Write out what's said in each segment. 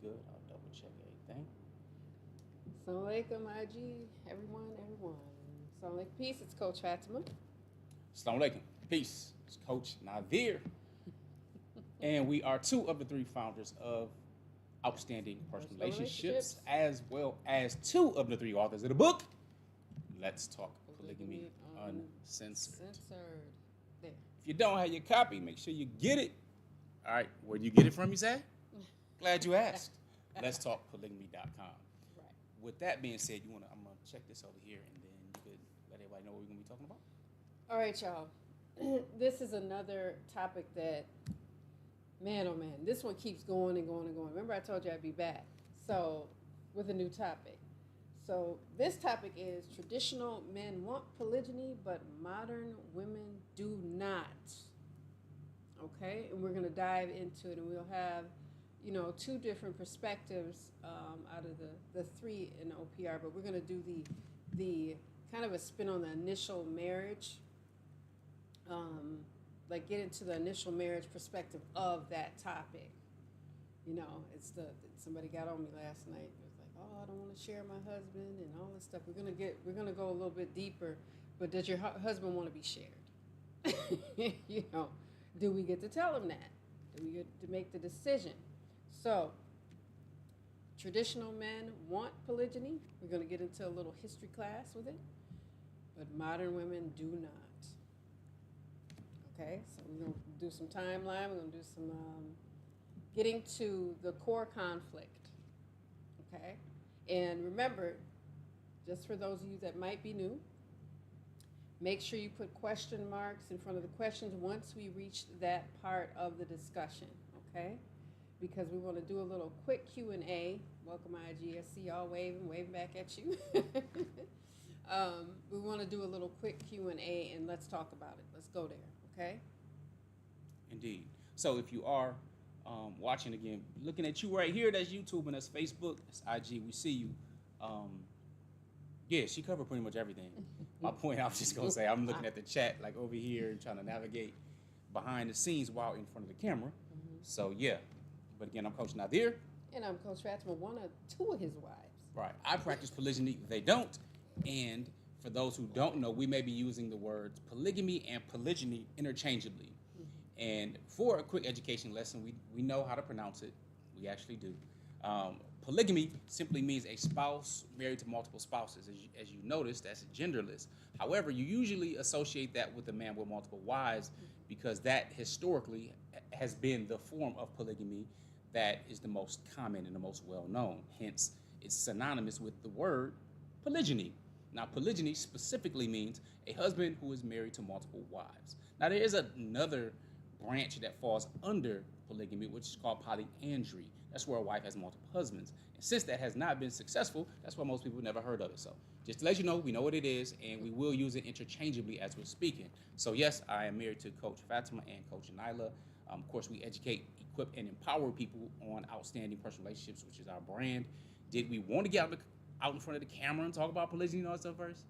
good. I'll double check everything. Assalamu alaikum, IG, everyone. Assalamu alaikum, peace. It's Coach Fatimah. Assalamu alaikum. Peace. It's Coach Nazir. And we are two of the three founders of Outstanding Personal Relationships, as well as two of the three authors of the book, Let's Talk Polygamy Uncensored. There. If you don't have your copy, make sure you get it. All right, where do you get it from, you say? Glad you asked. Let's talk polygamy.com. Right. With that being said, I'm gonna check this over here, and then you could let everybody know what we're gonna be talking about. All right, y'all. This is another topic that, man, oh man, this one keeps going and going and going. Remember, I told you I'd be back. So, with a new topic. So, this topic is traditional men want polygyny, but modern women do not. Okay, and we're gonna dive into it, and we'll have, two different perspectives out of the three in OPR. But we're gonna do the kind of a spin on the initial marriage, like get into the initial marriage perspective of that topic. Somebody got on me last night. It was like, oh, I don't want to share my husband and all this stuff. We're gonna go a little bit deeper. But does your husband want to be shared? Do we get to tell him that? Do we get to make the decision? So, traditional men want polygyny. We're going to get into a little history class with it. But modern women do not. Okay, so we're going to do some timeline. We're going to do some getting to the core conflict. Okay, and remember, just for those of you that might be new, make sure you put question marks in front of the questions once we reach that part of the discussion, okay? Because we want to do a little quick Q&A. Welcome, IG. I see y'all waving back at you. We want to do a little quick Q&A, and let's talk about it. Let's go there, okay? Indeed. So if you are watching again, looking at you right here, that's YouTube, and that's Facebook, that's IG. We see you. Yeah, she covered pretty much everything. My point, I was just gonna say, I'm looking at the chat like over here and trying to navigate behind the scenes while in front of the camera. Mm-hmm. So yeah, but again, I'm Coach Nazir. And I'm Coach Fatimah, one of two of his wives. Right, I practice polygyny, they don't. And for those who don't know, we may be using the words polygamy and polygyny interchangeably. Mm-hmm. And for a quick education lesson, we know how to pronounce it. We actually do. Polygamy simply means a spouse married to multiple spouses. As you notice, that's genderless. However, you usually associate that with a man with multiple wives because that historically has been the form of polygamy that is the most common and the most well-known. Hence, it's synonymous with the word polygyny. Now, polygyny specifically means a husband who is married to multiple wives. Now, there is another branch that falls under polygamy, which is called polyandry. That's where a wife has multiple husbands. And since that has not been successful, that's why most people never heard of it. So just to let you know, we know what it is, and we will use it interchangeably as we're speaking. So yes, I am married to Coach Fatimah and Coach Nyla. Of course, we educate, equip, and empower people on outstanding personal relationships, which is our brand. Did we want to get out in front of the camera and talk about polygyny and all that stuff first?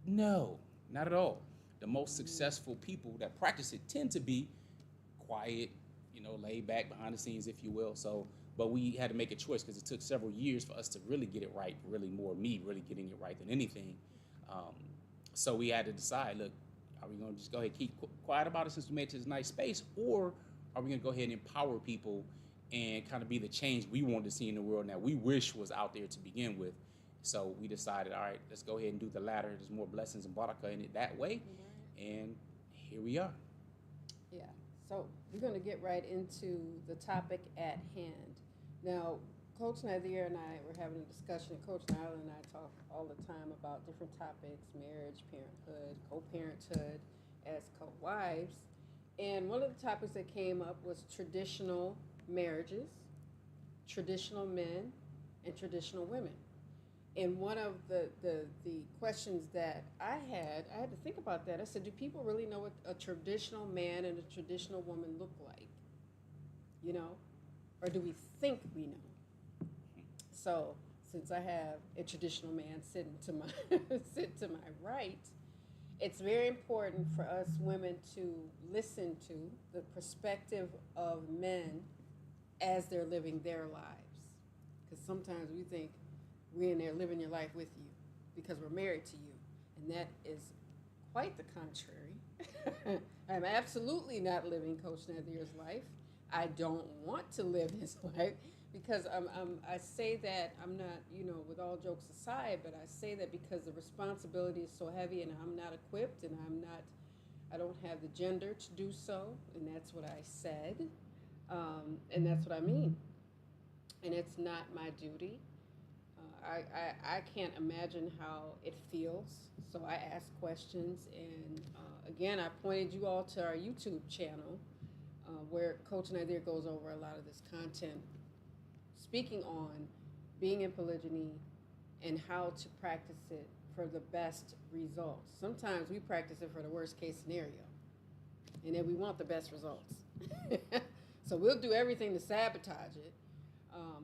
No, not at all. The most successful people that practice it tend to be quiet, laid back behind the scenes, if you will. So, but we had to make a choice because it took several years for us to really get it right, really more me really getting it right than anything. So we had to decide, look, are we going to just go ahead and keep quiet about it since we made it to this nice space, or are we going to go ahead and empower people and kind of be the change we wanted to see in the world that we wish was out there to begin with? So we decided, all right, let's go ahead and do the latter. There's more blessings and barakah in it that way. And here we are. Yeah. So we're going to get right into the topic at hand. Now, Coach Nazir and I were having a discussion. Coach Nyla and I talk all the time about different topics: marriage, parenthood, co-parenthood as co-wives. And one of the topics that came up was traditional marriages, traditional men, and traditional women. And one of the questions that I had to think about that. I said, do people really know what a traditional man and a traditional woman look like? Or do we think we know? So since I have a traditional man sitting to my right, it's very important for us women to listen to the perspective of men as they're living their lives. Because sometimes we think we're in there living your life with you because we're married to you. And that is quite the contrary. I'm absolutely not living Coach Nazir's life. I don't want to live his life because I say that I'm not, with all jokes aside, but I say that because the responsibility is so heavy and I'm not equipped and I don't have the gender to do so. And that's what I said. And that's what I mean. And it's not my duty. I can't imagine how it feels. So I ask questions. And again, I pointed you all to our YouTube channel where Coach Nyla goes over a lot of this content, speaking on being in polygyny and how to practice it for the best results. Sometimes we practice it for the worst case scenario, and then we want the best results. So we'll do everything to sabotage it,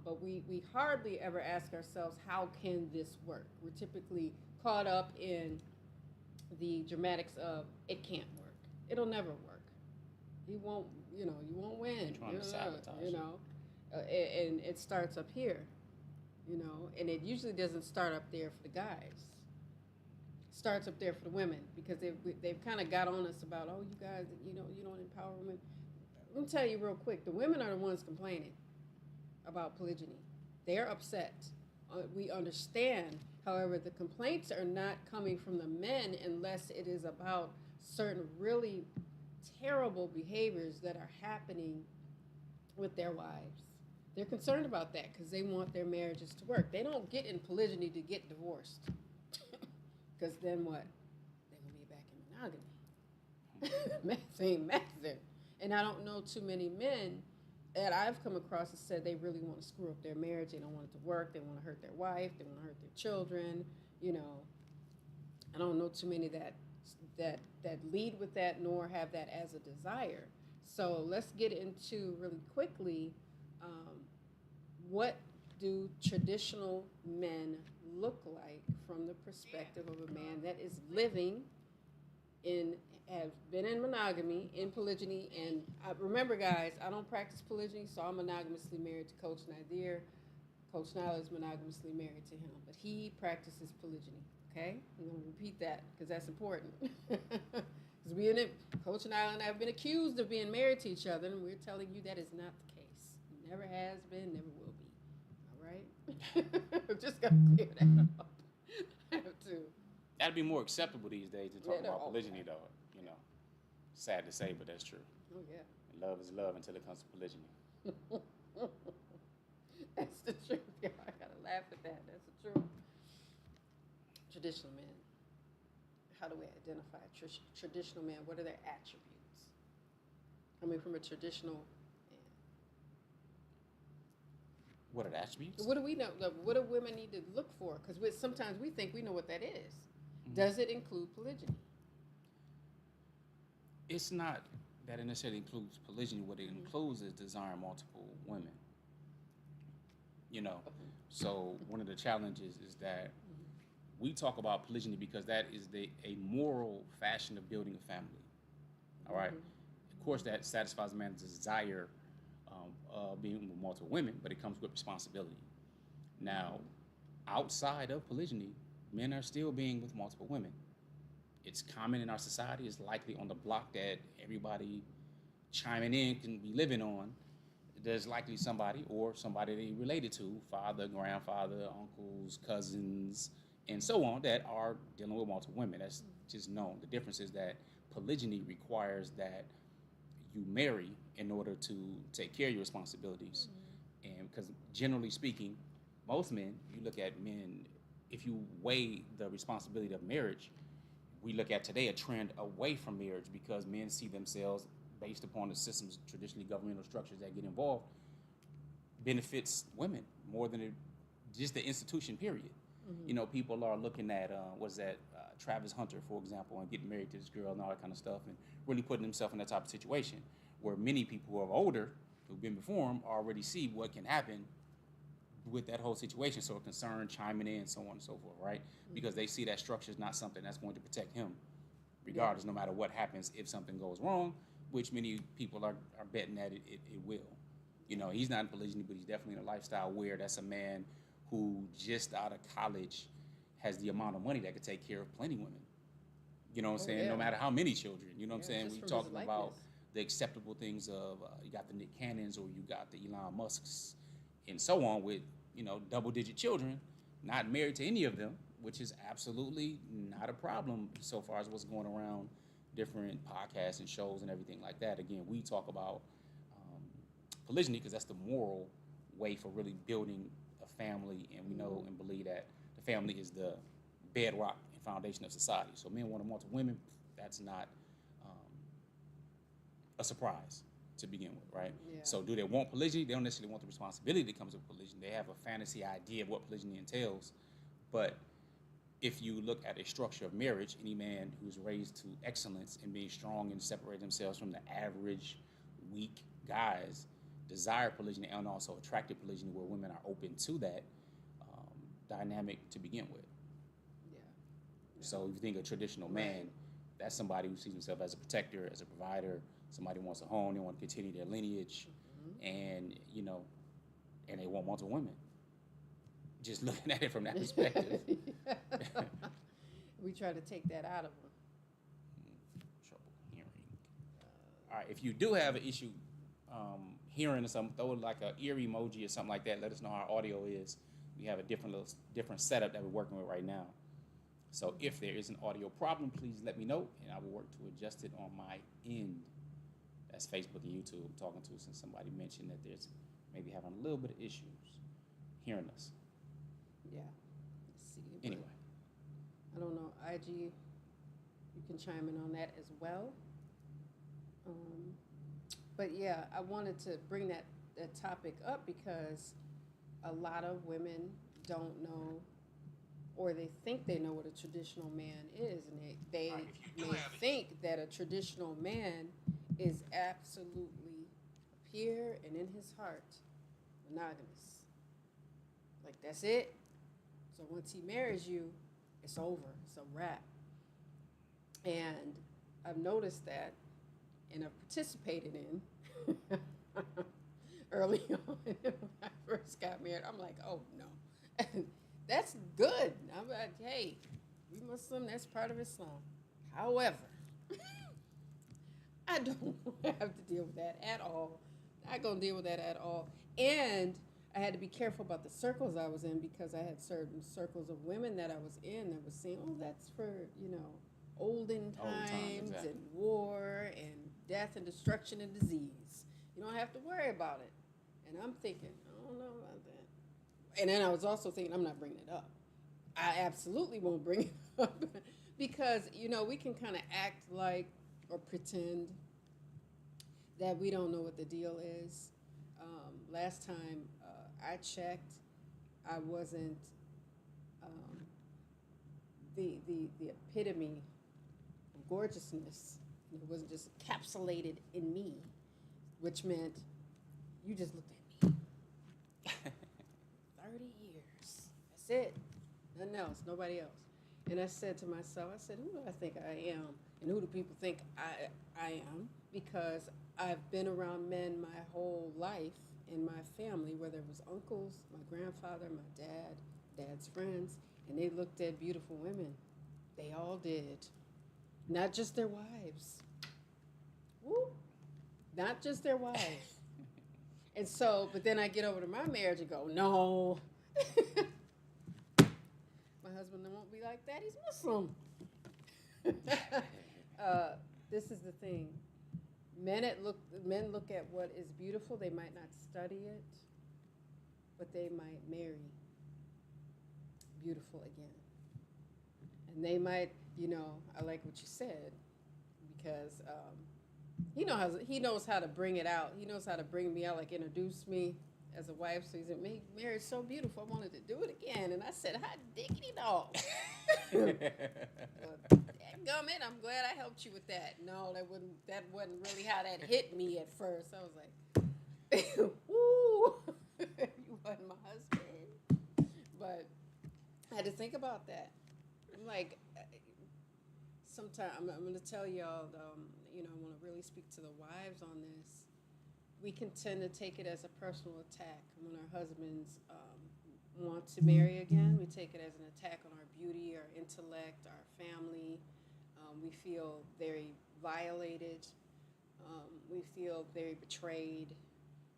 but we hardly ever ask ourselves, how can this work? We're typically caught up in the dramatics of, it can't work. It'll never work. You won't win. Trying to sabotage. And it starts up here, and it usually doesn't start up there for the guys. It starts up there for the women because they've kind of got on us about, oh, you guys, you don't empower women. Let me tell you real quick, the women are the ones complaining about polygyny. They're upset. We understand. However, the complaints are not coming from the men unless it is about certain really terrible behaviors that are happening with their wives. They're concerned about that because they want their marriages to work. They don't get in polygyny to get divorced. Because then what? They're going to be back in monogamy. Math ain't math. And I don't know too many men that I've come across that said they really want to screw up their marriage. They don't want it to work. They want to hurt their wife. They want to hurt their children. I don't know too many that lead with that nor have that as a desire. So let's get into really quickly, what do traditional men look like from the perspective of a man that is living has been in monogamy, in polygyny, and remember, guys, I don't practice polygyny, so I'm monogamously married to Coach Nazir. Coach Nyla is monogamously married to him, but he practices polygyny. Okay, I'm going to repeat that because that's important. Because Coach Nyla and I have been accused of being married to each other, and we're telling you that is not the case. Never has been, never will be. All right? I've just got to clear that up. I have to. That'd be more acceptable these days to talk about polygyny, though. Sad to say, but that's true. Oh, yeah. Love is love until it comes to polygyny. That's the truth. Yeah, I got to laugh at that. That's the truth. Traditional men. How do we identify traditional men? What are their attributes? Coming from a traditional man. What are the attributes? What do we know? What do women need to look for? Because sometimes we think we know what that is. Mm-hmm. Does it include polygyny? It's not that it necessarily includes polygyny. What it includes is desiring multiple women. So one of the challenges is that we talk about polygyny because that is a moral fashion of building a family. All right? Of course, that satisfies a man's desire of being with multiple women, but it comes with responsibility. Now, outside of polygyny, men are still being with multiple women. It's common in our society. It's likely on the block that everybody chiming in can be living on. There's likely somebody they related to, father, grandfather, uncles, cousins, and so on, that are dealing with multiple women. That's just known. The difference is that polygyny requires that you marry in order to take care of your responsibilities. And because generally speaking, most men, you look at men, if you weigh the responsibility of marriage, we look at today a trend away from marriage because men see themselves, based upon the systems, traditionally governmental structures that get involved, benefits women more than just the institution, period. People are looking at, Travis Hunter, for example, and getting married to this girl and all that kind of stuff, and really putting himself in that type of situation where many people who are older, who've been before him, already see what can happen with that whole situation, so a concern, chiming in, so on and so forth, right? Because they see that structure is not something that's going to protect him, regardless, no matter what happens if something goes wrong, which many people are betting that it will. You know, he's not in polygyny, but he's definitely in a lifestyle where that's a man who just out of college has the amount of money that could take care of plenty women. You know what I'm saying? No matter how many children. You know what I'm saying? We're talking about the acceptable things of you got the Nick Cannons or you got the Elon Musks and so on with, you know, double-digit children, not married to any of them, which is absolutely not a problem so far as what's going around different podcasts and shows and everything like that. Again, we talk about polygyny because that's the moral way for really building a family, and we know and believe that the family is the bedrock and foundation of society. So men want to multiple women, that's not a surprise to begin with, right? Yeah. So do they want polygyny? They don't necessarily want the responsibility that comes with polygyny. They have a fantasy idea of what polygyny entails, but if you look at a structure of marriage, any man who's raised to excellence and being strong and separate themselves from the average weak guys desire polygyny and also attractive polygyny where women are open to that dynamic to begin with. Yeah. So if you think a traditional man, that's somebody who sees himself as a protector, as a provider, somebody who wants a home, they want to continue their lineage, and, you know, and they want multiple women. Just looking at it from that perspective. We try to take that out of them. Trouble hearing. All right, if you do have an issue hearing or something, throw like an ear emoji or something like that. Let us know how our audio is. We have a different setup that we're working with right now. So if there is an audio problem, please let me know, and I will work to adjust it on my end. That's Facebook and YouTube I'm talking to, since somebody mentioned that there's maybe having a little bit of issues hearing us. Yeah. Let's see. Anyway. I don't know. IG, you can chime in on that as well. But yeah, I wanted to bring that topic up because a lot of women don't know, or they think they know what a traditional man is, and they may think that a traditional man is absolutely pure and in his heart monogamous. Like, that's it. So once he marries you, it's over. It's a wrap. And I've noticed that, and I've participated in early on when I first got married. I'm like, oh no, that's good. I'm like, hey, we Muslim, that's part of Islam. However, I don't have to deal with that at all. Not gonna deal with that at all. And I had to be careful about the circles I was in because I had certain circles of women that I was in that was saying, oh, that's for, you know, olden times exactly. and war and death and destruction and disease. You don't have to worry about it. And I'm thinking, I don't know about that. And then I was also thinking, I'm not bringing it up. I absolutely won't bring it up because, you know, we can kind of act like or pretend that we don't know what the deal is. Last time I checked, I wasn't the epitome of gorgeousness. It wasn't just encapsulated in me, which meant you just looked at me. 30 years. That's it. Nothing else. Nobody else. And I said to myself, I said, who do I think I am? And who do people think I am? Because I've been around men my whole life in my family, whether it was uncles, my grandfather, my dad, dad's friends, and they looked at beautiful women. They all did. Not just their wives. Woo! Not just their wives. And so, but then I get over to my marriage and go, no. My husband won't be like that. He's Muslim. This is the thing. Men look at what is beautiful. They might not study it, but they might marry beautiful again. And they might, you know, I like what you said, because he knows how to bring it out. He knows how to bring me out, like introduce me as a wife. So he said, Mary's so beautiful, I wanted to do it again. And I said, hot diggity dog. Dadgummit, I'm glad I helped you with that. No, that wasn't really how that hit me at first. I was like, woo, you wasn't my husband. But I had to think about that. I'm like, sometimes I'm going to tell y'all, you know, I want to really speak to the wives on this. we can tend to take it as a personal attack when our husbands want to marry again. We take it as an attack on our beauty, our intellect, our family. We feel very violated. We feel very betrayed,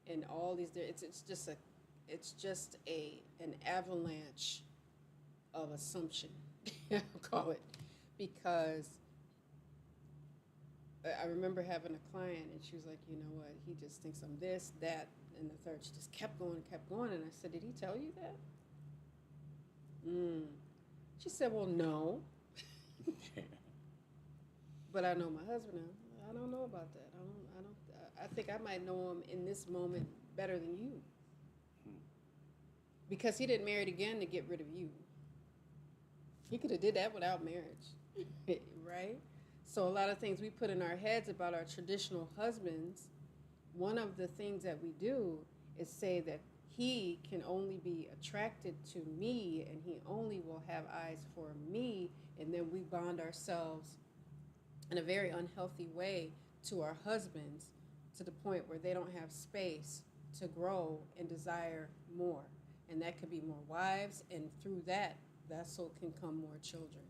and all these. It's just an avalanche of assumption. I'll call it, because I remember having a client, and she was like, you know what, he just thinks I'm this, that, and the third. She just kept going and kept going, and I said, did he tell you that? She said, well, no. But I know my husband now. I don't know about that. I think I might know him in this moment better than you. Because he didn't marry again to get rid of you. He could have did that without marriage, right? So a lot of things we put in our heads about our traditional husbands, one of the things that we do is say that he can only be attracted to me and he only will have eyes for me, and then we bond ourselves in a very unhealthy way to our husbands, to the point where they don't have space to grow and desire more. And that could be more wives, and through that vessel can come more children.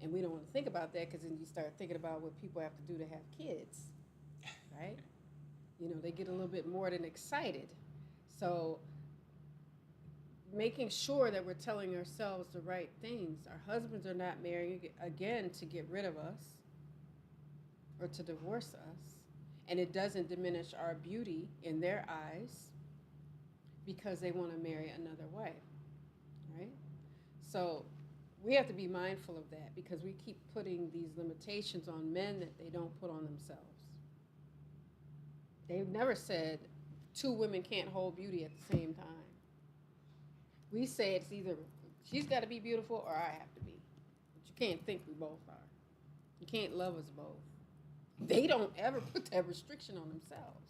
And we don't want to think about that, because then you start thinking about what people have to do to have kids, right? You know, they get a little bit more than excited. So making sure that we're telling ourselves the right things. Our husbands are not marrying again to get rid of us or to divorce us. And it doesn't diminish our beauty in their eyes because they want to marry another wife, right? So we have to be mindful of that, because we keep putting these limitations on men that they don't put on themselves. They've never said two women can't hold beauty at the same time. We say it's either she's got to be beautiful or I have to be. But you can't think we both are. You can't love us both. They don't ever put that restriction on themselves.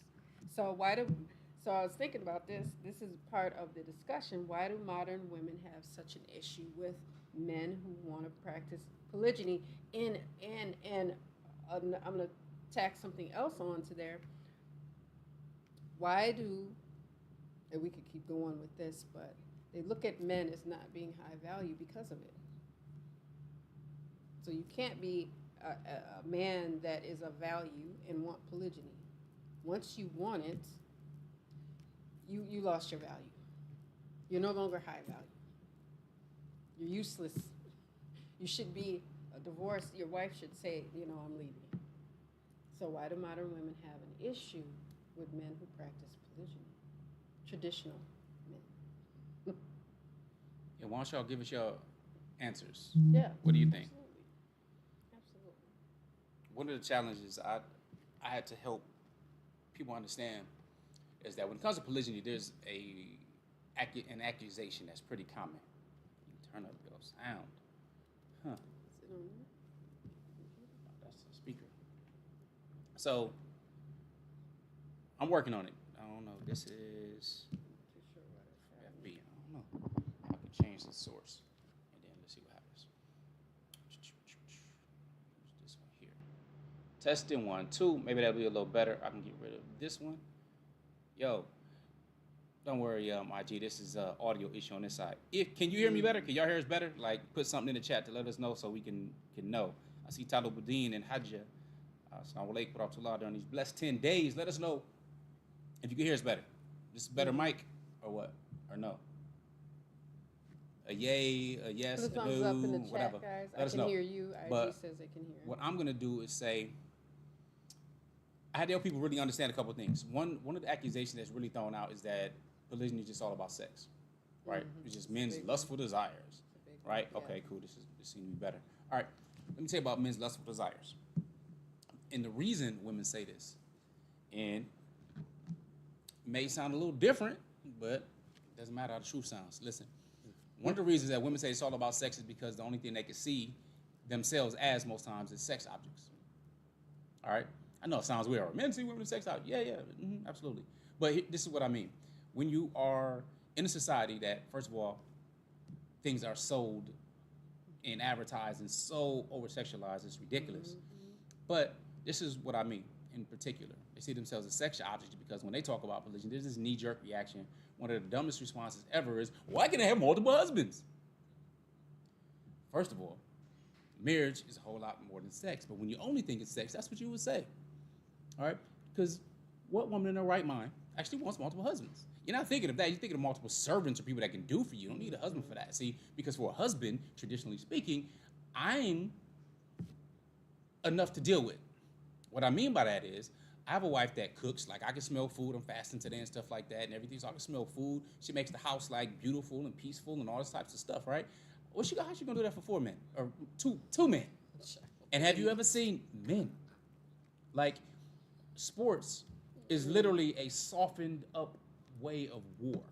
So so I was thinking about this. This is part of the discussion. Why do modern women have such an issue with men who want to practice polygyny? And I'm going to tack something else onto there. Why do, and we could keep going with this, but they look at men as not being high value because of it. So you can't be a man that is of value and want polygyny. Once you want it, you lost your value. You're no longer high value. You're useless. You should be a divorce. Your wife should say, you know, I'm leaving. So why do modern women have an issue with men who practice polygyny? Traditional men. Yeah, why don't y'all give us your answers? Yeah. What do you think? Absolutely. One of the challenges I had to help people understand is that when it comes to polygyny, there's an accusation that's pretty common. You turn up your sound. Huh. Is it on there? That's the speaker. So I'm working on it. I don't know. This is I'm not too sure what it's happening. FB. I don't know. I can change the source, and then let's see what happens. This one here. Testing 1, 2. Maybe that'll be a little better. I can get rid of this one. Yo, don't worry, IG. This is audio issue on this side. Can you hear me better? Can y'all hear us better? Like, put something in the chat to let us know so we can know. I see Talibudin and Hajja. Assalamu alaikum wa rahmatullah during these blessed 10 days. Let us know if you can hear us better. This is better mic or what? Or no? A yay, a yes, Put a a thumbs no, up in the chat, whatever. guys. Let us I can know. hear you. But IG says they can hear. what I'm gonna do is say, I had to help people really understand a couple of things. One of the accusations that's really thrown out is that polygyny is just all about sex, right? Mm-hmm. It's just men's lustful desires, right? Yeah. Okay, cool. This seems to be better. All right, let me tell you about men's lustful desires. And the reason women say this, and may sound a little different, but it doesn't matter how the truth sounds. Listen, one of the reasons that women say it's all about sex is because the only thing they can see themselves as most times is sex objects. All right? I know it sounds weird. Men see women as sex objects. Yeah, absolutely. But this is what I mean. When you are in a society that, first of all, things are sold and advertised and so over-sexualized, it's ridiculous. But this is what I mean. in particular. They see themselves as sexual objects because when they talk about polygyny, there's this knee-jerk reaction. One of the dumbest responses ever is, why can I have multiple husbands? First of all, marriage is a whole lot more than sex. But when you only think it's sex, that's what you would say. All right? Because what woman in her right mind actually wants multiple husbands? You're not thinking of that. You're thinking of multiple servants or people that can do for you. You don't need a husband for that. See, because for a husband, traditionally speaking, I'm enough to deal with. What I mean by that is, I have a wife that cooks. Like, I can smell food. I'm fasting today and stuff like that and everything. So I can smell food. She makes the house, like, beautiful and peaceful and all those types of stuff, right? How's she gonna do that for 4 men? Or two men? And have you ever seen men? Like, sports is literally a softened up way of war.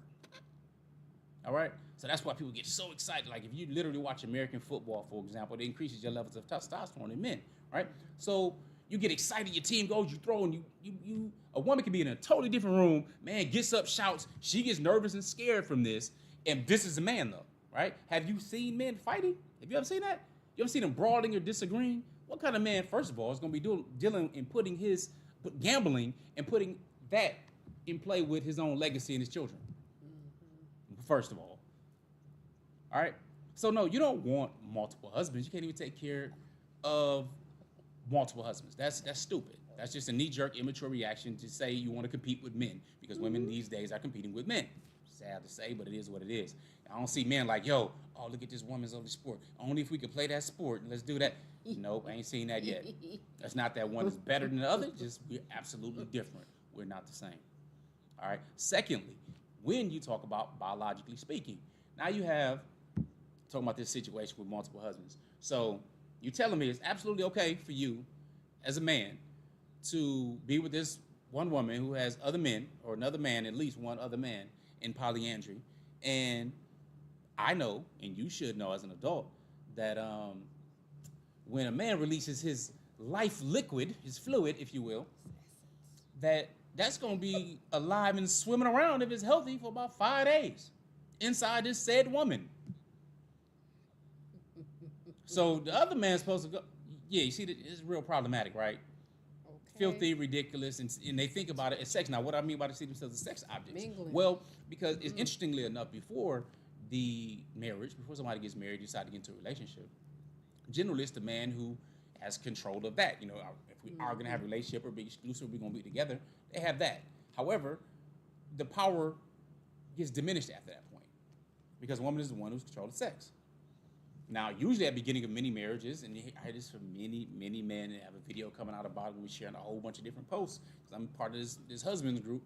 All right? So that's why people get so excited. Like, if you literally watch American football, for example, it increases your levels of testosterone in men, right? So you get excited, your team goes, you throw, and a woman can be in a totally different room, man gets up, shouts, she gets nervous and scared from this, and this is a man, though, right? Have you seen men fighting? Have you ever seen that? You ever seen them brawling or disagreeing? What kind of man, first of all, is going to be dealing and gambling and putting that in play with his own legacy and his children? First of all. All right? So, no, you don't want multiple husbands. You can't even take care of multiple husbands. That's stupid. That's just a knee-jerk, immature reaction to say you want to compete with men because women these days are competing with men. Sad to say, but it is what it is. I don't see men like, yo, oh, look at this woman's only sport. Only if we could play that sport, let's do that. Nope, I ain't seen that yet. That's not that one is better than the other, just we're absolutely different. We're not the same. All right? Secondly, when you talk about biologically speaking, now you have, talking about this situation with multiple husbands. So you're telling me it's absolutely okay for you as a man to be with this one woman who has other men, or another man, at least one other man, in polyandry. And I know, and you should know as an adult, that when a man releases his life liquid, his fluid, if you will, that's going to be alive and swimming around, if it's healthy, for about 5 days inside this said woman. So the other man's supposed to go, yeah, you see, it's real problematic, right? Okay. Filthy, ridiculous, and they think about it as sex. Now, what I mean by they see themselves as sex objects? Mingling. Well, because it's interestingly enough, before the marriage, before somebody gets married, decide to get into a relationship, generally it's the man who has control of that. You know, if we are going to have a relationship or be exclusive, we're going to be together, they have that. However, the power gets diminished after that point because a woman is the one who's controlling sex. Now, usually at the beginning of many marriages, and I hear this from many, many men, and I have a video coming out about it, and we sharing a whole bunch of different posts, because I'm part of this husband's group,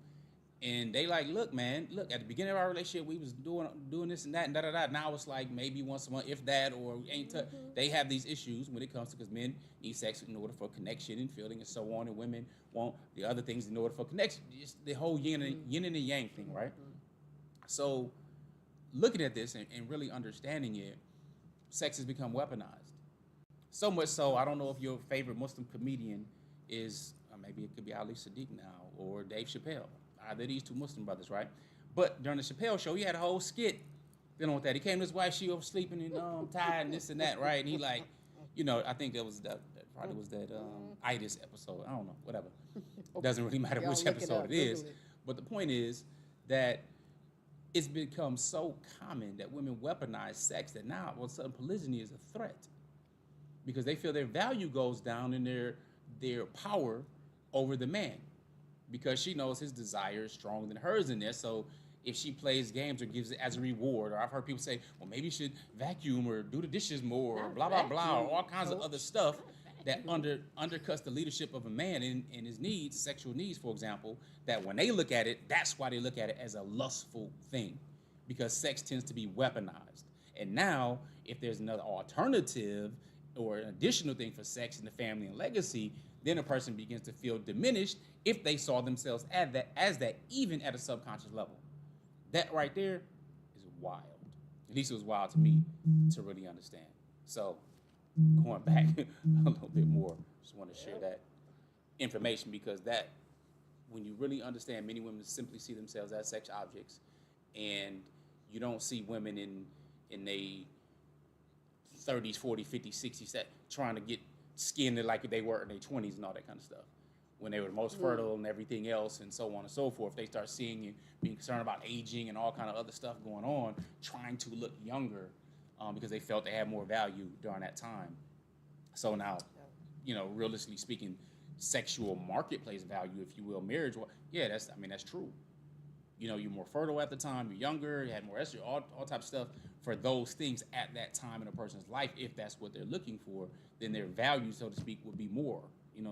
and they like, look, man, look, at the beginning of our relationship, we was doing this and that, and da-da-da. Now it's like maybe once a month, if that, or ain't they have these issues when it comes to, because men need sex in order for connection and feeling and so on, and women want the other things in order for connection. It's the whole yin and the yang thing, right? So looking at this and really understanding it, sex has become weaponized. So much so, I don't know if your favorite Muslim comedian is, maybe it could be Ali Sadiq now, or Dave Chappelle. Either these two Muslim brothers, right? But during the Chappelle show, he had a whole skit dealing with that. He came to his wife, she was sleeping and tired and this and that, right? And he like, you know, I think that was that probably was that itis episode. I don't know, whatever. Doesn't really matter which episode it is. But the point is that it's become so common that women weaponize sex that now all of a sudden polygyny is a threat because they feel their value goes down in their power over the man because she knows his desire is stronger than hers in there. So if she plays games or gives it as a reward, or I've heard people say, well, maybe you should vacuum or do the dishes more or blah, blah, blah, or all kinds of other stuff that undercuts the leadership of a man in his needs, sexual needs, for example, that when they look at it, that's why they look at it as a lustful thing, because sex tends to be weaponized. And now, if there's another alternative or an additional thing for sex in the family and legacy, then a person begins to feel diminished if they saw themselves as that, even at a subconscious level. That right there is wild. At least it was wild to me to really understand. So, going back a little bit more, just want to share that information because that, when you really understand, many women simply see themselves as sex objects, and you don't see women in their 30s, 40s, 50s, 60s trying to get skinned like they were in their 20s and all that kind of stuff. when they were the most fertile and everything else and so on and so forth. They start seeing and being concerned about aging and all kind of other stuff going on, trying to look younger because they felt they had more value during that time. So now, realistically speaking, sexual marketplace value, if you will, marriage, that's true. You're more fertile at the time, you're younger, you had more estrogen, all types of stuff. For those things at that time in a person's life, if that's what they're looking for, then their value, so to speak, would be more.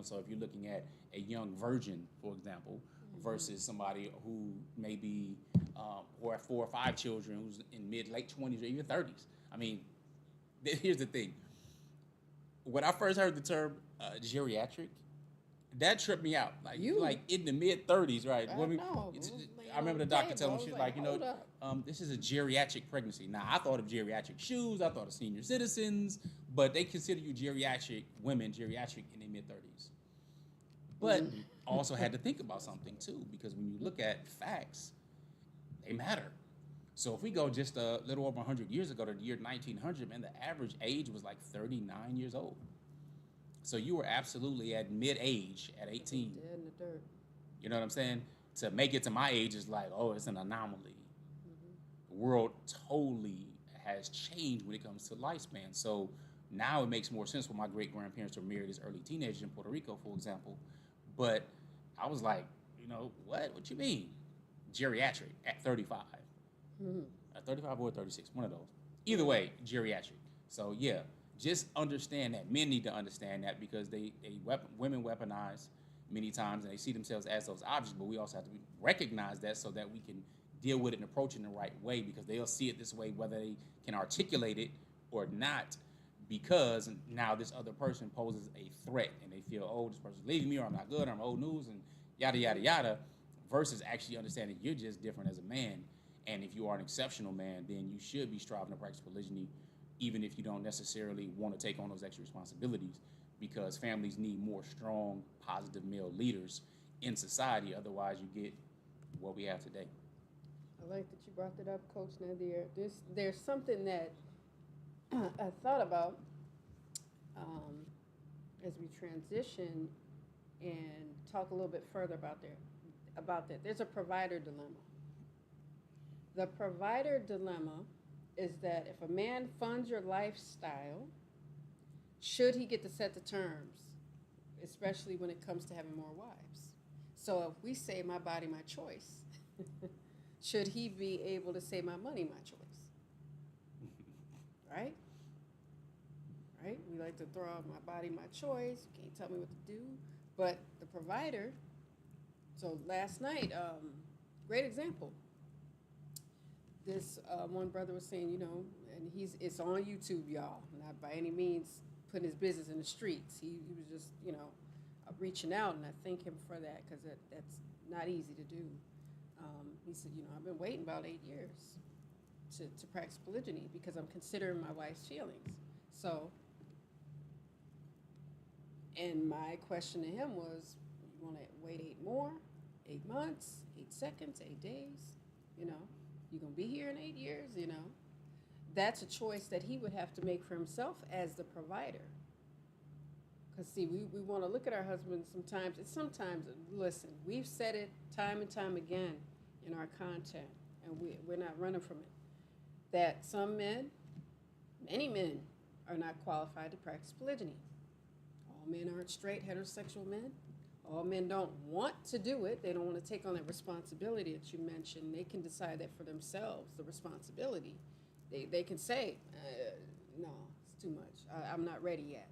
So if you're looking at a young virgin, for example, versus somebody who may be, or have 4 or 5 children, who's in late 20s or even 30s. I mean, here's the thing. When I first heard the term geriatric, that tripped me out. Like in the mid 30s, right? I remember the doctor telling me, she's like, this is a geriatric pregnancy. Now, I thought of geriatric shoes, I thought of senior citizens, but they consider you geriatric women, geriatric in their mid 30s. But also had to think about something too, because when you look at facts, they matter. So if we go just a little over 100 years ago to the year 1900, man, the average age was like 39 years old. So you were absolutely at mid-age at 18. Dead in the dirt. You know what I'm saying? To make it to my age is like, it's an anomaly. The world totally has changed when it comes to lifespan. So now it makes more sense when my great-grandparents were married as early teenagers in Puerto Rico, for example. But I was like, what? What you mean? Geriatric at 35. At 35 or 36, one of those. Either way, geriatric. So yeah, just understand that. Men need to understand that because women weaponize many times and they see themselves as those objects, but we also have to recognize that so that we can deal with it and approach it in the right way, because they'll see it this way whether they can articulate it or not, because now this other person poses a threat and they feel, this person's leaving me, or I'm not good, or I'm old news, and yada, yada, yada, versus actually understanding you're just different as a man. And if you are an exceptional man, then you should be striving to practice polygyny, even if you don't necessarily want to take on those extra responsibilities, because families need more strong, positive male leaders in society. Otherwise, you get what we have today. I like that you brought that up, Coach Nazir. There's something that I thought about as we transition and talk a little bit further about that. There's a provider dilemma. The provider dilemma is that if a man funds your lifestyle, should he get to set the terms, especially when it comes to having more wives? So if we say my body, my choice, should he be able to say my money, my choice? Right? Right? We like to throw out my body, my choice. You can't tell me what to do. But the provider, so last night, great example. This one brother was saying, and it's on YouTube, y'all, not by any means putting his business in the streets. He was just, reaching out, and I thank him for that, because that's not easy to do. He said, I've been waiting about 8 years to practice polygyny because I'm considering my wife's feelings. So, and my question to him was, you want to wait 8 more, 8 months, 8 seconds, 8 days, You're going to be here in 8 years, That's a choice that he would have to make for himself as the provider. Because, see, we want to look at our husbands sometimes, listen, we've said it time and time again in our content, and we're not running from it, that some men, many men, are not qualified to practice polygyny. All men aren't straight heterosexual men. All men don't want to do it. They don't want to take on that responsibility that you mentioned. They can decide that for themselves, the responsibility. They can say, no, it's too much. I'm not ready yet.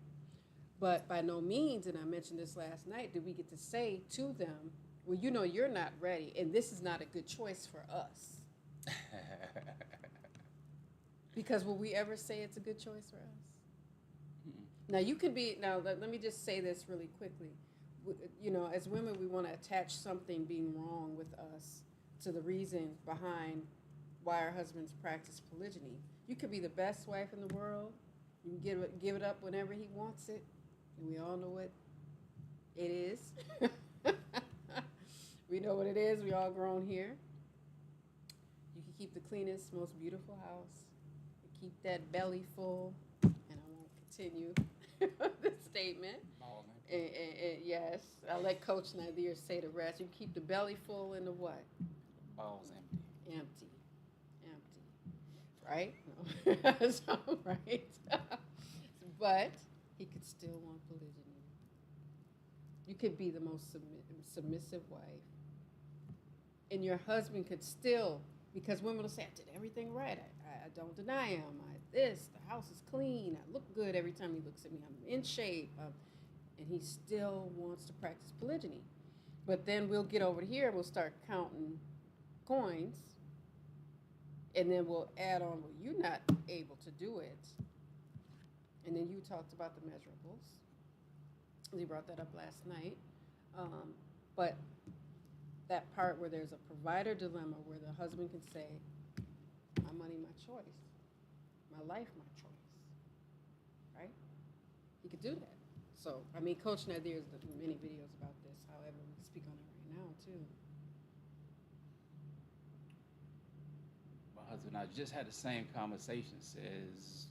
But by no means, and I mentioned this last night, do we get to say to them, well, you're not ready, and this is not a good choice for us. Because will we ever say it's a good choice for us? Now, let me just say this really quickly. As women, we want to attach something being wrong with us to the reason behind why our husbands practice polygyny. You could be the best wife in the world. You can give it up whenever he wants it. And we all know what it is. We know what it is. We all grown here. You can keep the cleanest, most beautiful house. You keep that belly full. And I won't continue. the statement. And yes, I let Coach Nyla say the rest. You keep the belly full and the what? Balls empty. Empty. Right? No. So, right? But he could still want polygyny. You could be the most submissive wife. And your husband could still, because women will say, I did everything right. I don't deny him. The house is clean. I look good every time he looks at me. I'm in shape. And he still wants to practice polygyny. But then we'll get over here and we'll start counting coins. And then we'll add on, well, you're not able to do it. And then you talked about the measurables. You brought that up last night. But that part where there's a provider dilemma where the husband can say, my money, my choice. My life, my choice. Right? He could do that. So, I mean, Coach Nazir has done many videos about this. However, we can speak on it right now, too. My husband and I just had the same conversation, says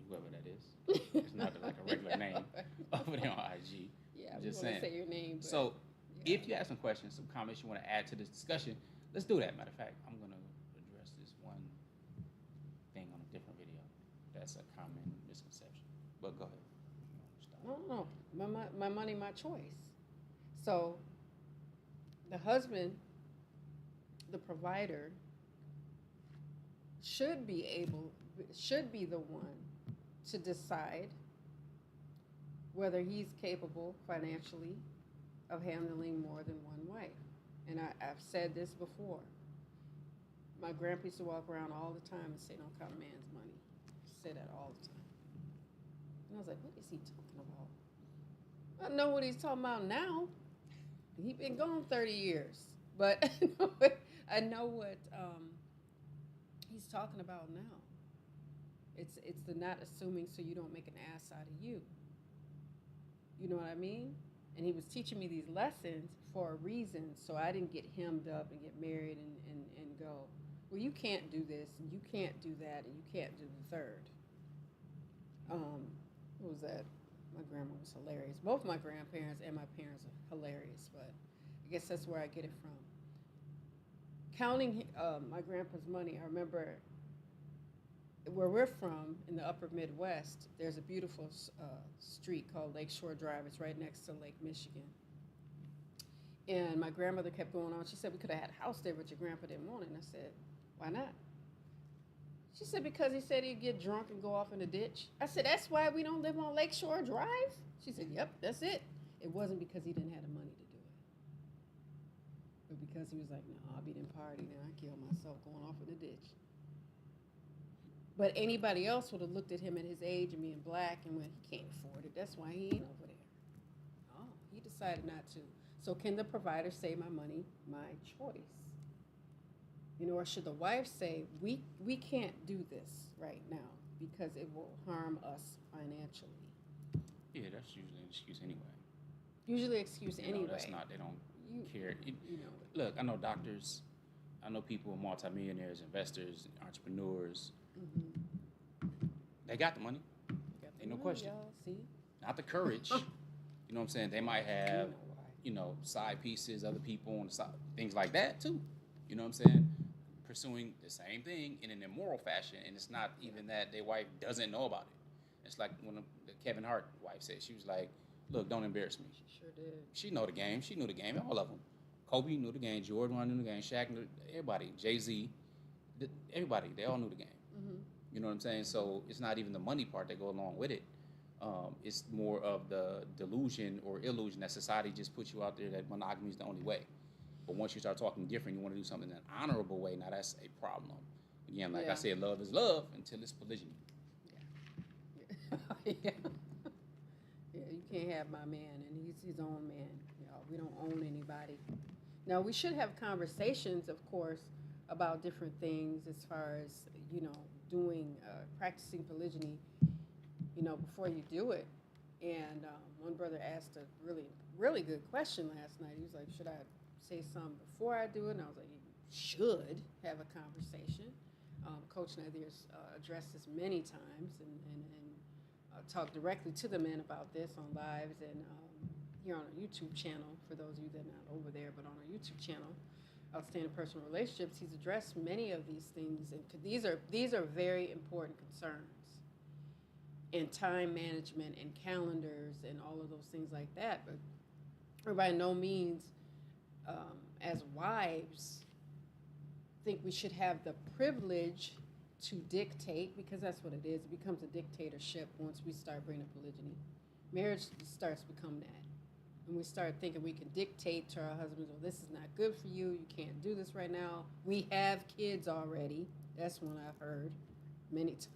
whoever that is. It's not like a regular name over there on IG. Yeah, I'm just saying. Say your name. But, so, if you have some questions, some comments you want to add to this discussion, let's do that. Matter of fact, I'm going to address this one thing on a different video. That's a common misconception. But go ahead. No. My money, my choice. So, the husband, the provider, should be the one to decide whether he's capable financially of handling more than one wife. And I've said this before. My grandpa used to walk around all the time and say, don't count man's money. Say that all the time. And I was like, what is he talking about? I know what he's talking about now. He's been gone 30 years. But I know what he's talking about now. It's the not assuming so you don't make an ass out of you. You know what I mean? And he was teaching me these lessons for a reason, so I didn't get hemmed up and get married and go, well, you can't do this, and you can't do that, and you can't do the third. What was that? My grandma was hilarious. Both my grandparents and my parents are hilarious, but I guess that's where I get it from. Counting my grandpa's money, I remember where we're from in the upper Midwest, there's a beautiful street called Lakeshore Drive. It's right next to Lake Michigan. And my grandmother kept going on. She said, we could have had a house there, but your grandpa didn't want it. And I said, why not? She said, because he said he'd get drunk and go off in the ditch. I said, that's why we don't live on Lakeshore Drive? She said, yep, that's it. It wasn't because he didn't have the money to do it. But because he was like, no, I'll be in party, then I kill myself going off in the ditch. But anybody else would have looked at him at his age and being black and went, he can't afford it. That's why he ain't over there. Oh, he decided not to. So can the provider say, my money, my choice? You know, or should the wife say, we can't do this right now because it will harm us financially? Yeah, that's usually an excuse anyway. Usually excuse anyway. That's not, they don't care. Look, I know doctors, I know people, multimillionaires, investors, entrepreneurs. Mm-hmm. They got the money. Ain't no question. See? Not the courage. You know what I'm saying? They might have, side pieces, other people on the side, things like that too. You know what I'm saying? Pursuing the same thing in an immoral fashion, and it's not even that their wife doesn't know about it. It's like when the Kevin Hart wife said, she was like, look, don't embarrass me. She sure did. She know the game. She knew the game, all of them. Kobe knew the game. Jordan knew the game. Shaq knew, everybody. Jay-Z, everybody, they all knew the game. Mm-hmm. You know what I'm saying? So it's not even the money part that go along with it. It's more of the delusion or illusion that society just puts you out there that monogamy is the only way. But once you start talking different, you want to do something in an honorable way. Now that's a problem. Again, like I said, love is love until it's polygyny. Yeah. Yeah, you can't have my man, and he's his own man. We don't own anybody. Now, we should have conversations, of course, about different things as far as, doing, practicing polygyny, before you do it. And one brother asked a really, really good question last night. He was like, should I say something before I do it? And I was like, you should have a conversation. Coach Nazir's addressed this many times, and talk directly to the men about this on lives and here on our YouTube channel. For those of you that are not over there, but on our YouTube channel, Outstanding Personal Relationships, he's addressed many of these things, and these are very important concerns. And time management and calendars and all of those things like that, but by no means, as wives, think we should have the privilege to dictate, because that's what it is. It becomes a dictatorship once we start bringing polygyny. Marriage starts to become that. And we start thinking we can dictate to our husbands, well, this is not good for you. You can't do this right now. We have kids already. That's one I've heard many times.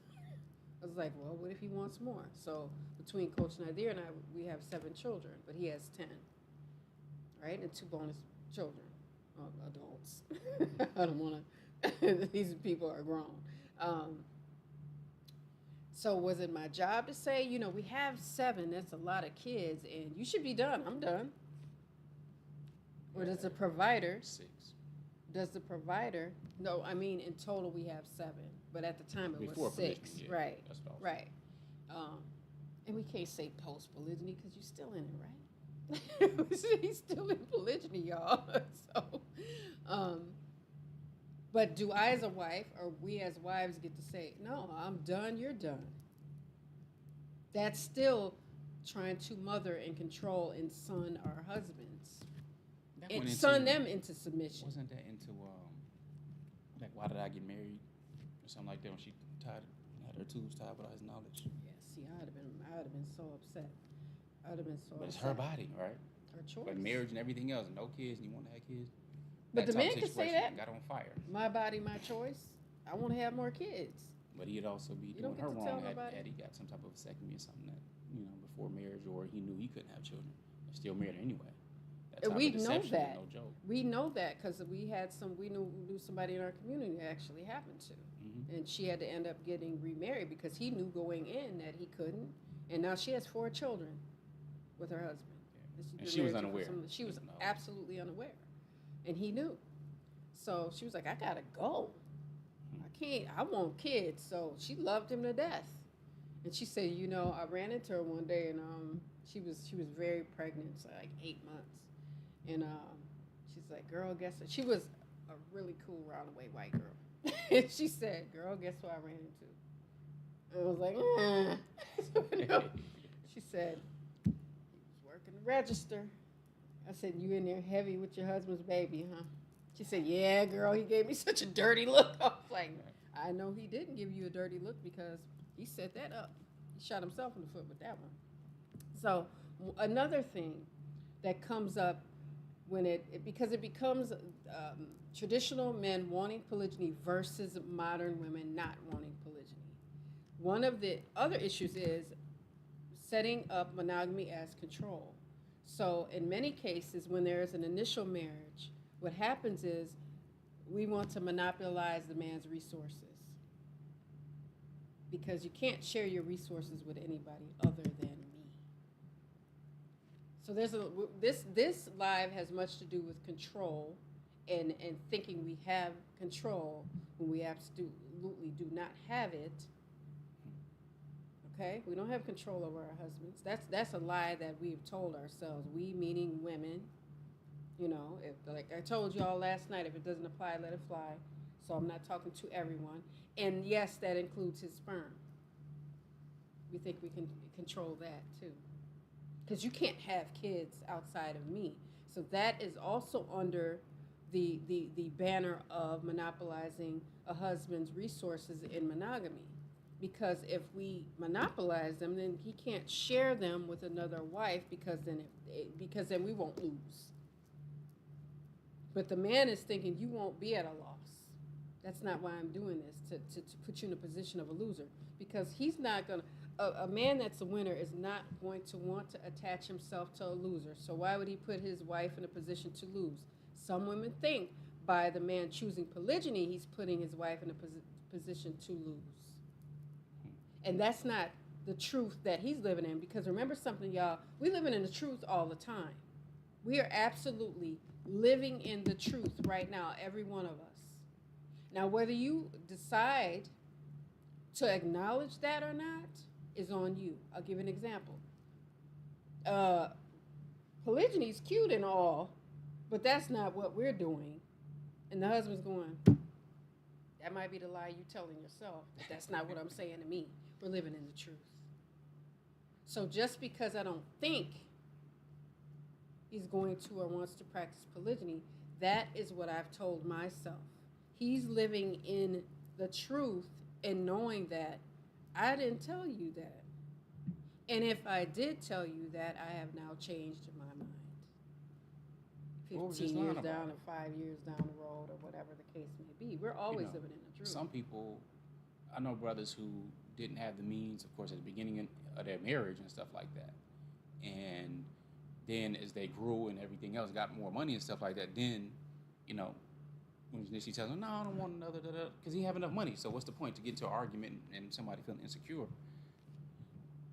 I was like, well, what if he wants more? So between Coach Nazir and I, we have 7 children, but he has 10, right? And 2 bonus children, adults. I don't want to, these people are grown. So was it my job to say, we have 7, that's a lot of kids, and you should be done. I'm done. Or does the provider? 6. Does the provider? No, I mean in total we have 7, but at the time it Before was 6. Yeah, right. That's what I was Right. And we can't say post polygyny because you're still in it, right? He's still in polygyny, y'all. So, but do I as a wife, or we as wives, get to say, no, I'm done, you're done? That's still trying to mother and control and son our husbands. And son them into submission. Wasn't that into, like, why did I get married? Or something like that, when she had her tubes tied without his knowledge. Yeah, see, I would have been so upset. I would have been so upset. But it's her body, right? Her choice. Like marriage and everything else, no kids, and you want to have kids. But the man could say that. Got on fire. My body, my choice. I want to have more kids. But he'd also be You doing don't her get to tell wrong nobody. had he got some type of vasectomy or something that, before marriage, or he knew he couldn't have children. But still married her anyway. And we know deception is that. no joke. We know that because we knew somebody in our community that actually happened to. Mm-hmm. And she had to end up getting remarried because he knew going in that he couldn't. And now she has 4 children with her husband. Yeah. And she was unaware. She was absolutely unaware. And he knew. So she was like, I gotta go. I want kids. So she loved him to death. And she said, I ran into her one day, and she was very pregnant, so like 8 months. And she's like, girl, guess what? She was a really cool roundaway white girl. And she said, girl, guess who I ran into? And I was like, She said, he was working the register. I said, you in there heavy with your husband's baby, huh? She said, yeah, girl, he gave me such a dirty look. I was like, I know he didn't give you a dirty look because he set that up. He shot himself in the foot with that one. So another thing that comes up when because it becomes traditional men wanting polygyny versus modern women not wanting polygyny. One of the other issues is setting up monogamy as control. So in many cases, when there is an initial marriage, what happens is we want to monopolize the man's resources because you can't share your resources with anybody other than me. So this live has much to do with control and thinking we have control when we absolutely do not have it. Okay, we don't have control over our husbands. That's a lie that we've told ourselves. We meaning women. If, like I told y'all last night, if it doesn't apply, let it fly. So I'm not talking to everyone. And yes, that includes his sperm. We think we can control that too. Because you can't have kids outside of me. So that is also under the banner of monopolizing a husband's resources in monogamy. Because if we monopolize them, then he can't share them with another wife because then we won't lose. But the man is thinking you won't be at a loss. That's not why I'm doing this, to put you in a position of a loser. Because he's not going to, a man that's a winner is not going to want to attach himself to a loser. So why would he put his wife in a position to lose? Some women think by the man choosing polygyny, he's putting his wife in a position to lose. And that's not the truth that he's living in. Because remember something, y'all, we living in the truth all the time. We are absolutely living in the truth right now, every one of us. Now, whether you decide to acknowledge that or not, is on you. I'll give an example. Polygyny is cute and all, but that's not what we're doing. And the husband's going, that might be the lie you're telling yourself, but that's not what I'm saying to me. We're living in the truth. So just because I don't think he's going to or wants to practice polygyny, that is what I've told myself. He's living in the truth and knowing that I didn't tell you that. And if I did tell you that, I have now changed my mind. 15 years down or 5 years down the road or whatever the case may be. We're always living in the truth. Some people, I know brothers who didn't have the means, of course, at the beginning of their marriage and stuff like that. And then as they grew and everything else, got more money and stuff like that, then, when she tells them, no, I don't want another, because he have enough money. So what's the point to get into an argument and somebody feeling insecure?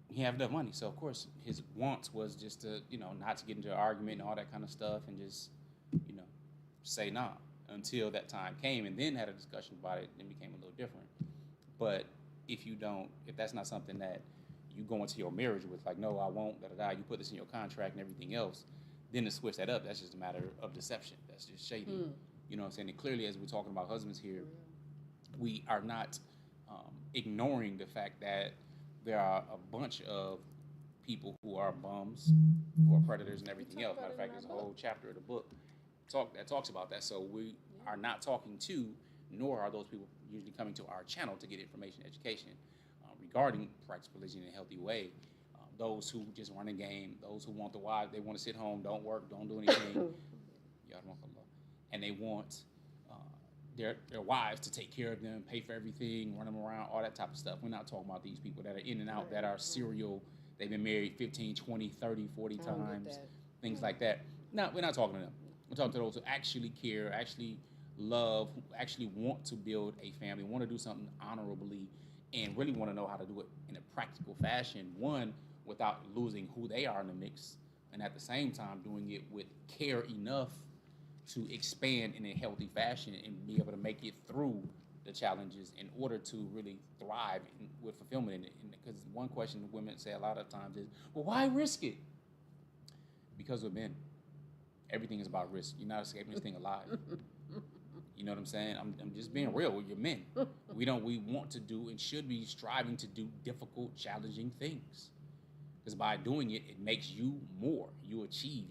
He have enough money. So, of course, his wants was just to, not to get into an argument and all that kind of stuff and just, say nah until that time came and then had a discussion about it and became a little different. But if that's not something that you go into your marriage with, like, no, I won't, you put this in your contract and everything else, then to switch that up, that's just a matter of deception. That's just shady. You know what I'm saying? And clearly, as we're talking about husbands here, we are not ignoring the fact that there are a bunch of people who are bums, who are predators and everything else. Matter of fact, there's a whole chapter of the book that talks about that. So we are not talking to, nor are those people usually coming to our channel to get information, education regarding practice polygyny in a healthy way. Those who just run a game, those who want the wife, they want to sit home, don't work, don't do anything, and they want their wives to take care of them, pay for everything, run them around, all that type of stuff. We're not talking about these people that are in and out, that are serial, they've been married 15, 20, 30, 40 times, things like that. No, we're not talking to them. We're talking to those who actually care, actually love, who actually want to build a family, want to do something honorably, and really want to know how to do it in a practical fashion, one, without losing who they are in the mix, and at the same time doing it with care enough to expand in a healthy fashion and be able to make it through the challenges in order to really thrive with fulfillment in it. Because one question women say a lot of times is, well, why risk it? Because with men, everything is about risk. You're not escaping this thing alive. You know what I'm saying? I'm just being real with your men. We want to do and should be striving to do difficult, challenging things. Because by doing it, it makes you more. You achieve.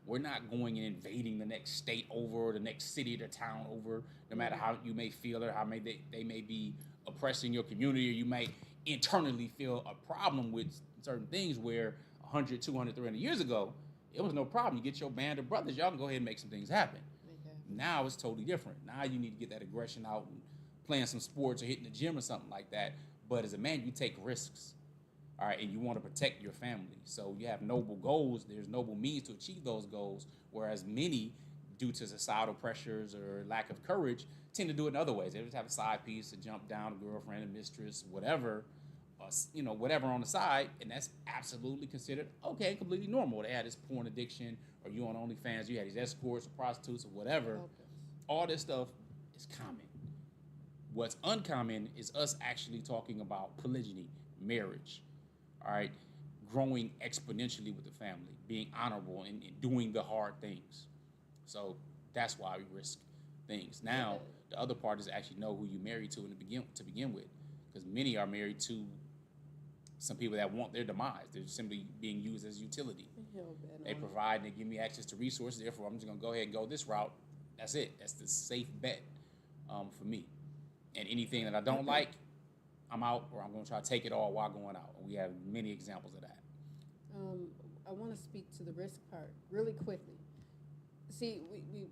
We're not going and invading the next state over, or the next city or town over, no matter how you may feel or how they may be oppressing your community, or you may internally feel a problem with certain things where 100, 200, 300 years ago, it was no problem. You get your band of brothers, y'all can go ahead and make some things happen. Okay. Now it's totally different. Now you need to get that aggression out and playing some sports or hitting the gym or something like that. But as a man, you take risks. All right, and you want to protect your family. So you have noble goals. There's noble means to achieve those goals, whereas many, due to societal pressures or lack of courage, tend to do it in other ways. They just have a side piece to jump down, a girlfriend, a mistress, whatever, whatever on the side, and that's absolutely considered okay, completely normal. They had this porn addiction, or you on OnlyFans, you had these escorts or prostitutes or whatever. Okay. All this stuff is common. What's uncommon is us actually talking about polygyny, marriage. All right, growing exponentially with the family, being honorable and doing the hard things. So that's why we risk things. Now, the other part is actually know who you married to to begin with, because many are married to some people that want their demise. They're simply being used as utility. They provide and they give me access to resources. Therefore, I'm just gonna go ahead and go this route. That's it. That's the safe bet for me. And anything that I don't like, I'm out, or I'm going to try to take it all while going out. We have many examples of that. I want to speak to the risk part really quickly. See, we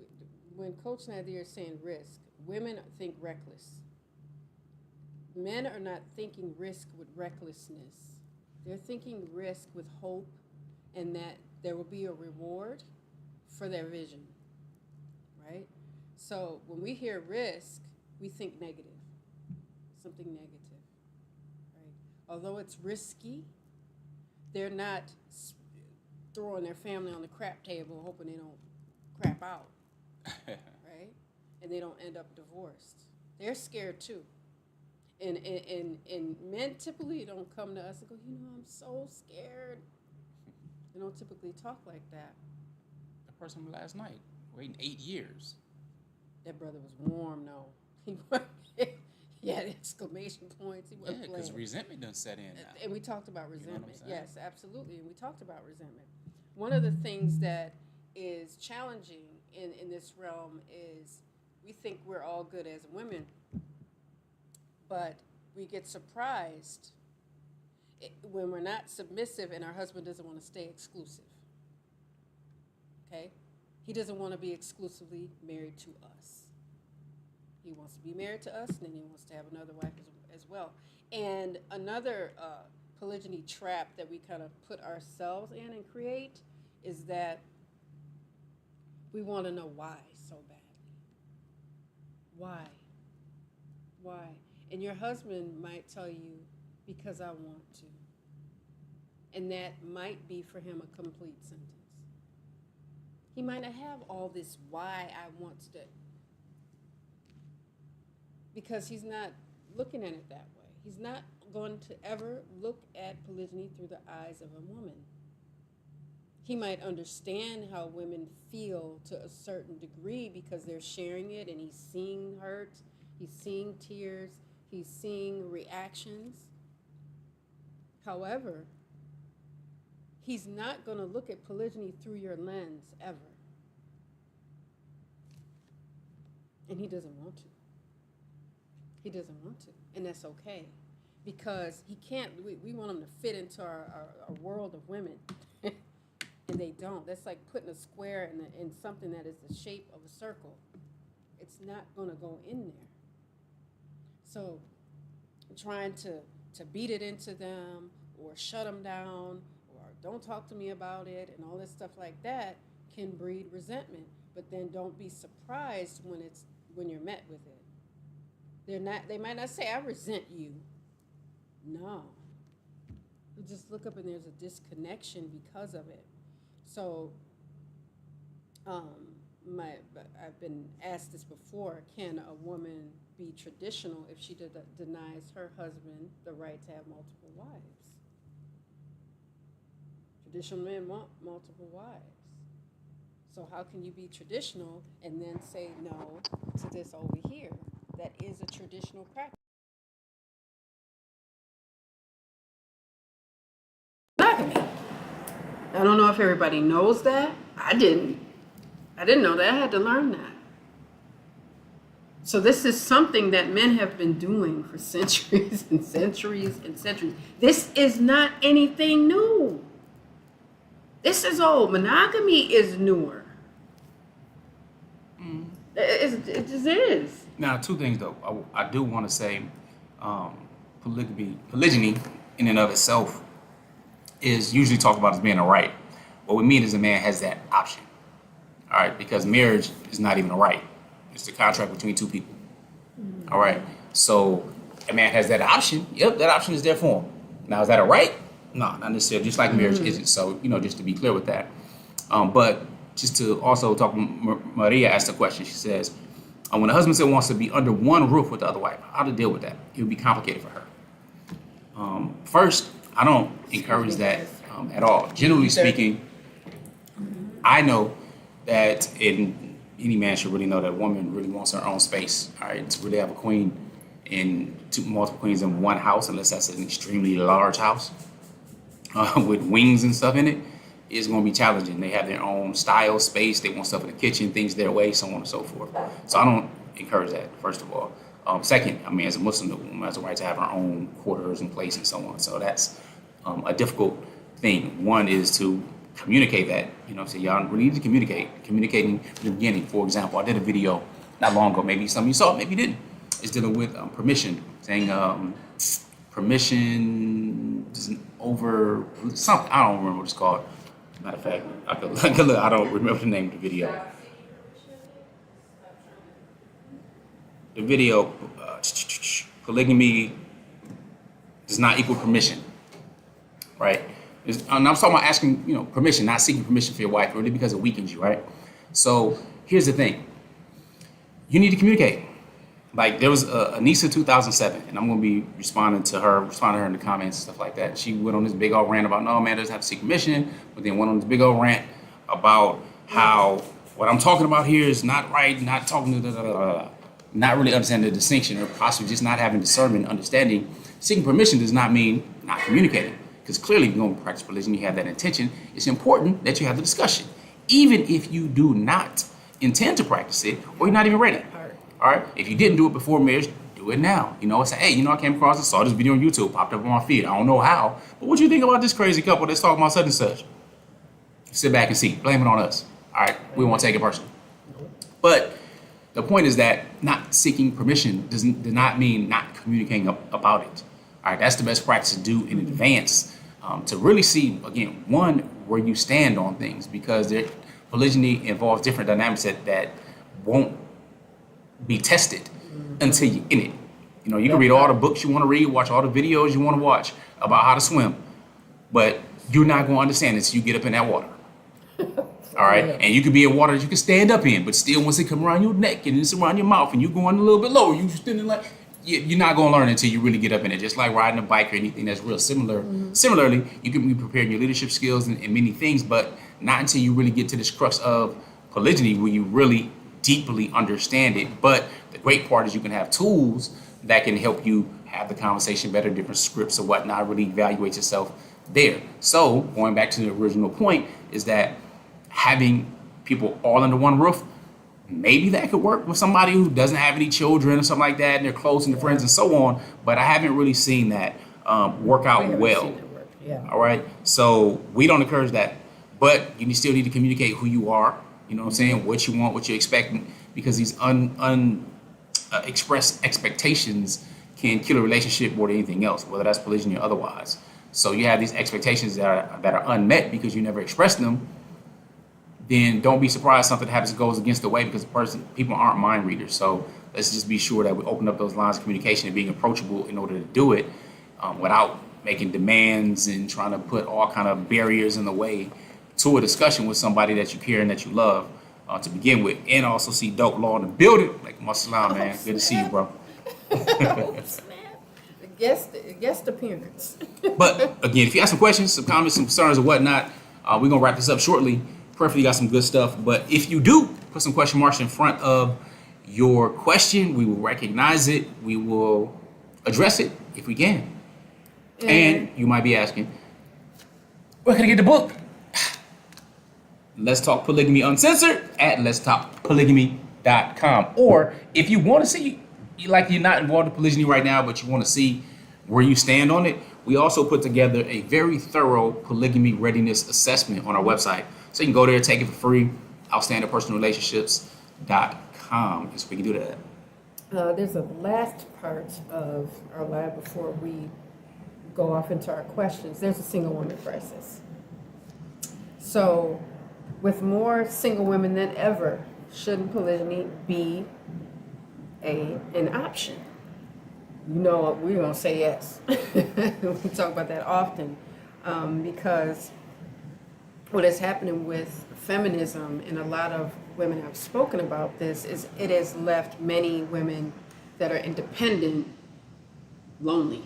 when Coach Nazir is saying risk, women think reckless. Men are not thinking risk with recklessness. They're thinking risk with hope, and that there will be a reward for their vision, right? So when we hear risk, we think negative, something negative. Although it's risky, they're not throwing their family on the crap table hoping they don't crap out, right? And they don't end up divorced. They're scared too. And men typically don't come to us and go, I'm so scared. They don't typically talk like that. The person from last night, waiting 8 years. That brother was warm, though. He had exclamation points. He wasn't playing. Because resentment done set in now. And we talked about resentment. You know Yes, absolutely. And we talked about resentment. One of the things that is challenging in this realm is we think we're all good as women, but we get surprised when we're not submissive and our husband doesn't want to stay exclusive. Okay? He doesn't want to be exclusively married to us. He wants to be married to us, and then he wants to have another wife as well. And another polygyny trap that we kind of put ourselves in and create is that we want to know why so badly. Why? And your husband might tell you, because I want to. And that might be for him a complete sentence. He might not have all this why I want to, because he's not looking at it that way. He's not going to ever look at polygyny through the eyes of a woman. He might understand how women feel to a certain degree because they're sharing it, and he's seeing hurt, he's seeing tears, he's seeing reactions. However, he's not going to look at polygyny through your lens ever. And he doesn't want to. He doesn't want to. And that's okay. Because he can't, we want him to fit into our world of women. And they don't. That's like putting a square in something that is the shape of a circle. It's not going to go in there. So trying to beat it into them or shut them down or don't talk to me about it and all this stuff like that can breed resentment. But then don't be surprised when you're met with it. They might not say, I resent you. No. You just look up and there's a disconnection because of it. So I've been asked this before, can a woman be traditional if she denies her husband the right to have multiple wives? Traditional men want multiple wives. So how can you be traditional and then say no to this over here? That is a traditional practice. Monogamy. I don't know if everybody knows that. I didn't know that. I had to learn that. So this is something that men have been doing for centuries and centuries and centuries. This is not anything new. This is old. Monogamy is newer. It just is. Now, two things though. I do want to say, polygyny in and of itself is usually talked about as being a right. What we mean is a man has that option. All right, because marriage is not even a right. It's a contract between two people. Mm-hmm. All right, so a man has that option. Yep, that option is there for him. Now, is that a right? No, not necessarily. Just like marriage isn't. So, just to be clear with that. But just to also talk, Maria asked a question. She says, when a husband still wants to be under one roof with the other wife, how to deal with that? It would be complicated for her. First, I don't encourage that at all. Generally speaking, I know that any man should really know that a woman really wants her own space. All right, to really have a queen and multiple queens in one house, unless that's an extremely large house with wings and stuff in it, is going to be challenging. They have their own style, space. They want stuff in the kitchen, things their way, so on and so forth. So I don't encourage that, first of all. Second, as a Muslim, the woman has a right to have her own quarters and place and so on. So that's a difficult thing. One is to communicate that. So y'all really need to communicating from the beginning. For example, I did a video not long ago. Maybe some of you saw it, maybe you didn't. It's dealing with permission, saying permission isn't over something. I don't remember what it's called. Matter of fact, I could look. I don't remember the name of the video. The video, polygamy does not equal permission, right? And I'm talking about asking, permission, not seeking permission for your wife, really, because it weakens you, right? So here's the thing: you need to communicate. like there was Anissa 2007, and I'm gonna be responding to her in the comments and stuff like that. She went on this big old rant about no man doesn't have to seek permission, but then went on this big old rant about how what I'm talking about here is not right, not talking to not really understanding the distinction, or possibly just not having discernment, understanding. Seeking permission does not mean not communicating, because clearly if you're going to practice religion, you have that intention. It's important that you have the discussion, even if you do not intend to practice it or you're not even ready. All right, if you didn't do it before marriage, do it now. You know, say, hey, you know, I came across this, saw this video on YouTube, popped up on my feed. I don't know how, but what do you think about this crazy couple that's talking about such and such? Sit back and see. Blame it on us. All right, we won't take it personally. But the point is that not seeking permission does not mean not communicating about it. All right, that's the best practice to do in advance, to really see, again, one, where you stand on things, because polygyny involves different dynamics that won't be tested until you're in it. You know, you can read all the books you want to read, watch all the videos you want to watch about how to swim, but you're not going to understand it until you get up in that water. All right, and you could be in water that you can stand up in, but still, once it come around your neck and it's around your mouth, and you going a little bit lower, you standing like you're not going to learn until you really get up in it. Just like riding a bike or anything that's real similar. Similarly, you can be preparing your leadership skills and many things, but not until you really get to this crux of polygyny will you really deeply understand it. But the great part is you can have tools that can help you have the conversation better, different scripts or whatnot, really evaluate yourself there. So going back to the original point is that having people all under one roof, maybe that could work with somebody who doesn't have any children or something like that, and they're close and they're friends and so on, but I haven't really seen that work out well. All right, so we don't encourage that, but you still need to communicate who you are, you know what I'm saying, what you want, what you're expecting, because these expressed expectations can kill a relationship more than anything else, whether that's polygyny or otherwise. So you have these expectations that are unmet because you never expressed them. Then don't be surprised something happens that goes against the way, because people aren't mind readers. So let's just be sure that we open up those lines of communication and being approachable in order to do it without making demands and trying to put all kind of barriers in the way to a discussion with somebody that you care and that you love to begin with. And also see Dope Law in the building. Like, Muslim, man. Good to see you, bro. Guest appearance. But again, if you have some questions, some comments, some concerns or whatnot, we're going to wrap this up shortly. Preferably got some good stuff, but if you do put some question marks in front of your question, we will recognize it, we will address it if we can. And you might be asking, where can I get the book? Let's Talk Polygamy Uncensored at letstalkpolygamy.com. Or if you want to see, like you're not involved in polygyny right now, but you want to see where you stand on it, we also put together a very thorough polygamy readiness assessment on our website. So you can go there, take it for free, outstandingpersonalrelationships.com. So we can do that. There's a last part of our lab before we go off into our questions. There's a single woman crisis. So with more single women than ever, shouldn't polygyny be an option? You know, we're going to say yes. We talk about that often because what is happening with feminism, and a lot of women have spoken about this, is it has left many women that are independent lonely.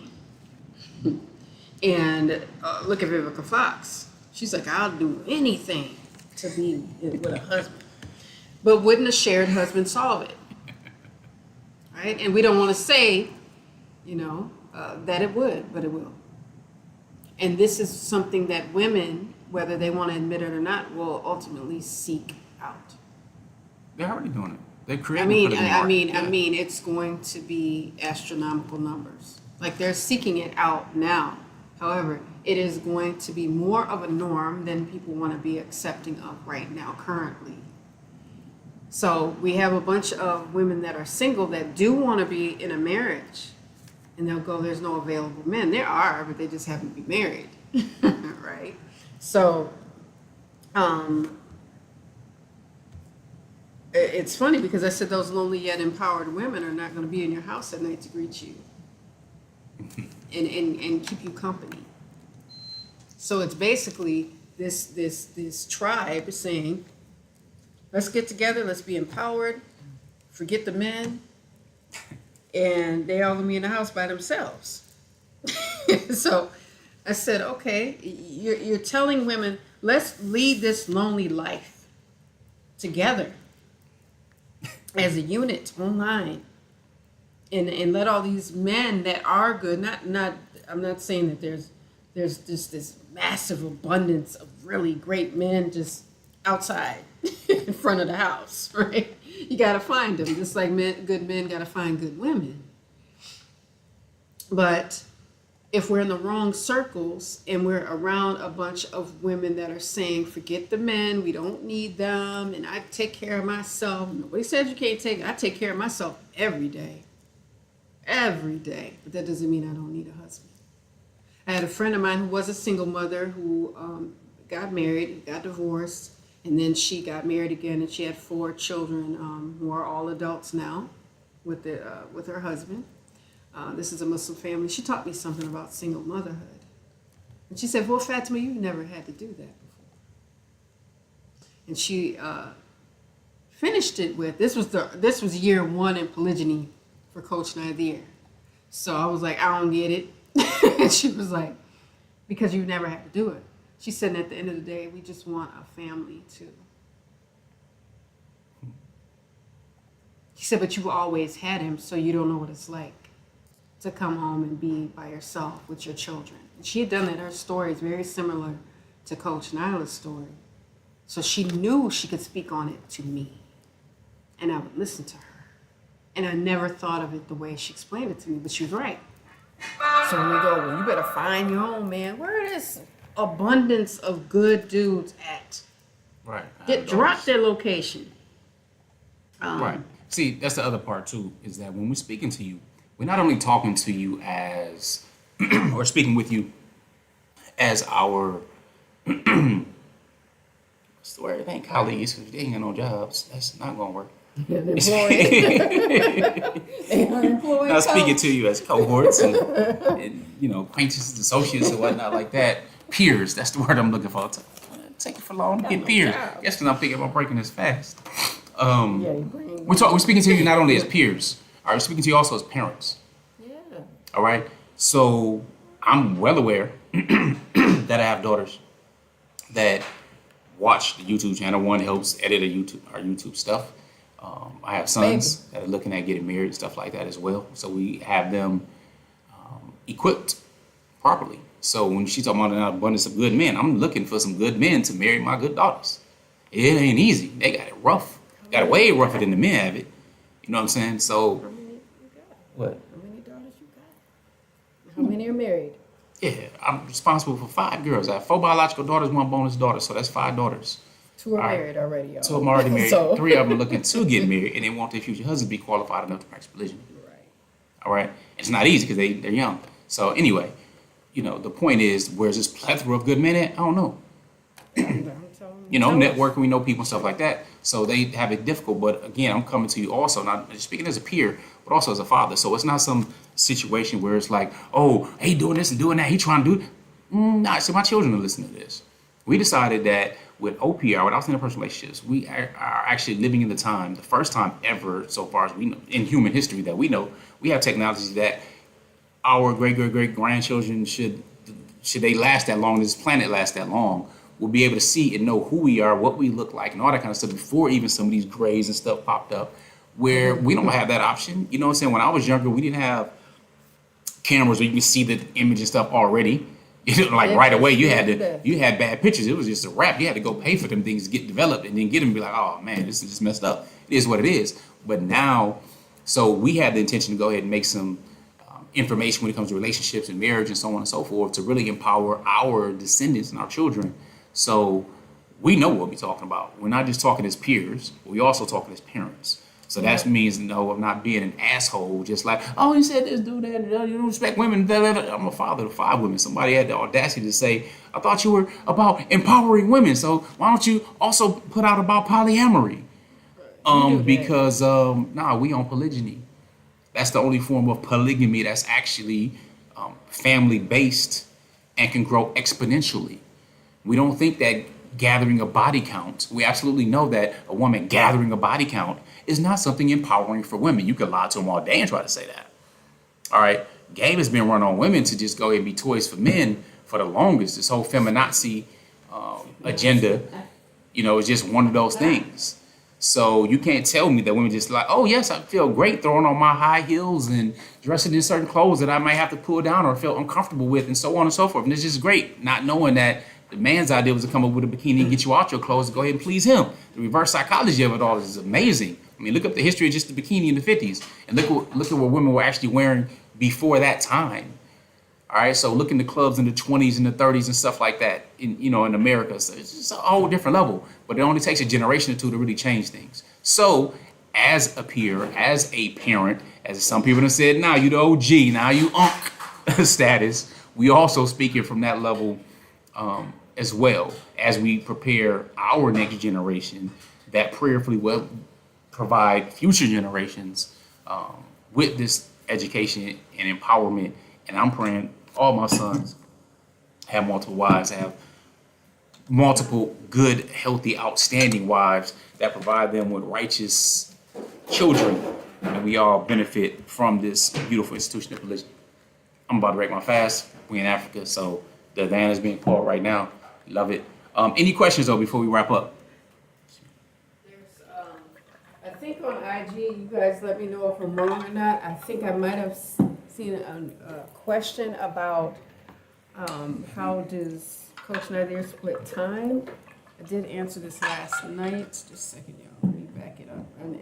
And look at Vivica Fox. She's like, I'll do anything to be with a husband. But wouldn't a shared husband solve it? Right? And we don't want to say, you know, that it would, but it will. And this is something that women, whether they want to admit it or not, will ultimately seek out. They're already doing it. They're creating. I mean, it's going to be astronomical numbers. Like, they're seeking it out now. However, it is going to be more of a norm than people want to be accepting of right now, currently. So we have a bunch of women that are single that do want to be in a marriage, and they'll go, there's no available men. There are, but they just happen to be married, right? So, it's funny because I said those lonely yet empowered women are not going to be in your house at night to greet you and keep you company. So it's basically this tribe saying, let's get together, let's be empowered, forget the men, And they all gonna be in the house by themselves. So I said, okay, you're telling women, let's lead this lonely life together as a unit online, and let all these men that are good, not I'm not saying that there's just this massive abundance of really great men just outside in front of the house, right? You got to find them, just like good men got to find good women. But if we're in the wrong circles and we're around a bunch of women that are saying, forget the men, we don't need them, and I take care of myself. Nobody says you can't I take care of myself every day. Every day. But that doesn't mean I don't need a husband. I had a friend of mine who was a single mother who got married, got divorced, and then she got married again, and she had 4 children who are all adults now with her husband. This is a Muslim family. She taught me something about single motherhood. And she said, well, Fatimah, you've never had to do that before. And she finished it with, this was year 1 in polygyny for Coach Nazir. So I was like, I don't get it. And she was like, because you never had to do it. She said, at the end of the day, we just want a family too. She said, but you've always had him, so you don't know what it's like to come home and be by yourself with your children. And she had done that. Her story is very similar to Coach Nyla's story. So she knew she could speak on it to me. And I would listen to her. And I never thought of it the way she explained it to me, but she was right. So when we go, well, you better find your own man. Where is abundance of good dudes at? Right. Drop their location. Right. See, that's the other part too, is that when we're speaking to you, we're not only talking to you as, or speaking with you as our, what's the word? It ain't colleagues, because they ain't got no jobs. That's not going to work. Not speaking to you as cohorts and acquaintances, associates, and whatnot like that. Peers, that's the word I'm looking for. Take it for long to get peers. Guess because I'm thinking about breaking this fast. We're speaking to you not only as peers. All right, we're speaking to you also as parents. Yeah. All right. So I'm well aware that I have daughters that watch the YouTube channel. One helps edit our YouTube stuff. I have sons that are looking at getting married and stuff like that as well. So we have them equipped properly. So when she's talking about an abundance of good men, I'm looking for some good men to marry my good daughters. It ain't easy. They got it rough. Got it way rougher than the men have it. You know what I'm saying? So, what? How many daughters you got? How many are married? Yeah, I'm responsible for 5 girls. I have 4 biological daughters, 1 bonus daughter, so that's 5 daughters. 2 are married already, y'all. 2 of them already married. So. 3 of them are looking to get married, and they want their future husband to be qualified enough to practice polygyny. Right. All right? It's not easy because they're young. So anyway, the point is, where's this plethora of good men at? I don't know. Networking, we know people and stuff like that. So they have it difficult. But again, I'm coming to you also, not speaking as a peer, but also as a father. So it's not some situation where it's like, oh, he doing this and doing that. He trying to do it. Nah, so my children are listening to this. We decided that with OPR, without interpersonal relationships, we are actually living in the time, the first time ever, so far as we know, in human history that we know, we have technologies that our great-great-great-grandchildren, should they last that long, this planet lasts that long, will be able to see and know who we are, what we look like, and all that kind of stuff before even some of these grays and stuff popped up, where we don't have that option. You know what I'm saying? When I was younger, we didn't have cameras where you can see the image and stuff already. Right away, you had bad pictures. It was just a wrap. You had to go pay for them things to get developed and then get them and be like, oh man, this is just messed up. It is what it is. But now, so we had the intention to go ahead and make some information when it comes to relationships and marriage and so on and so forth to really empower our descendants and our children. So we know what we're talking about. We're not just talking as peers, we also talking as parents. So that means, I'm not being an asshole, just like, oh, you said this, do that, you don't respect women. I'm a father of 5 women. Somebody had the audacity to say, I thought you were about empowering women, so why don't you also put out about polyamory? Because we on polygyny. That's the only form of polygamy that's actually family-based and can grow exponentially. We don't think that gathering a body count, we absolutely know that a woman gathering a body count is not something empowering for women. You can lie to them all day and try to say that. All right, game has been run on women to just go ahead and be toys for men for the longest. This whole feminazi agenda, is just one of those things. So you can't tell me that women just like, oh yes, I feel great throwing on my high heels and dressing in certain clothes that I might have to pull down or feel uncomfortable with, and so on and so forth. And it's just great, not knowing that the man's idea was to come up with a bikini and get you out your clothes to go ahead and please him. The reverse psychology of it all is amazing. I mean, look up the history of just the bikini in the 50s, and look at what women were actually wearing before that time. All right, so look in the clubs in the 20s and the 30s and stuff like that in America. So it's just a whole different level. But it only takes a generation or two to really change things. So as a peer, as a parent, as some people have said, now you the OG, now you unk status, we also speaking from that level as well as we prepare our next generation that prayerfully will provide future generations with this education and empowerment. And I'm praying all my sons have multiple wives, have multiple good, healthy, outstanding wives that provide them with righteous children, and we all benefit from this beautiful institution of religion. I'm about to break my fast. We in Africa, so the Adhan is being poured right now. Love it. Any questions though before we wrap up? I think on IG, you guys let me know if I'm wrong or not. I think I might have seen a question about how does Coach Nazir split time. I did answer this last night. Just a second, y'all. Let me back it up. And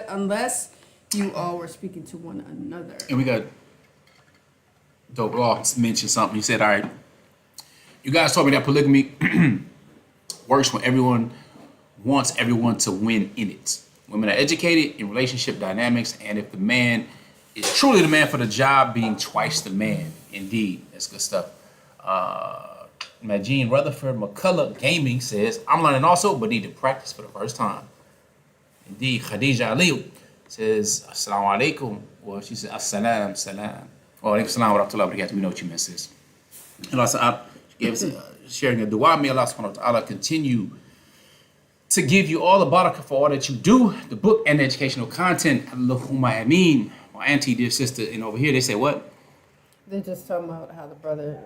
unless you all were speaking to one another. And we got Dope Law mentioned something. He said, all right, you guys told me that polygamy works when everyone wants everyone to win in it. Women are educated in relationship dynamics, and if the man is truly the man for the job, being twice the man. Indeed, that's good stuff. Majeen Rutherford McCullough Gaming says, I'm learning also, but need to practice for the first time. Indeed, Khadija Ali says, Assalamu alaikum. Well, she said, Assalam, salam. Well, alaikum salam wa rahmatullahi wa barakatuh. We know what you meant, sis. And also, she gave us sharing a dua. May Allah subhanahu wa ta'ala continue to give you all the barakah for all that you do, the book and the educational content. Allahumma ameen. My auntie, dear sister, and over here, they say what? They're just talking about how the brother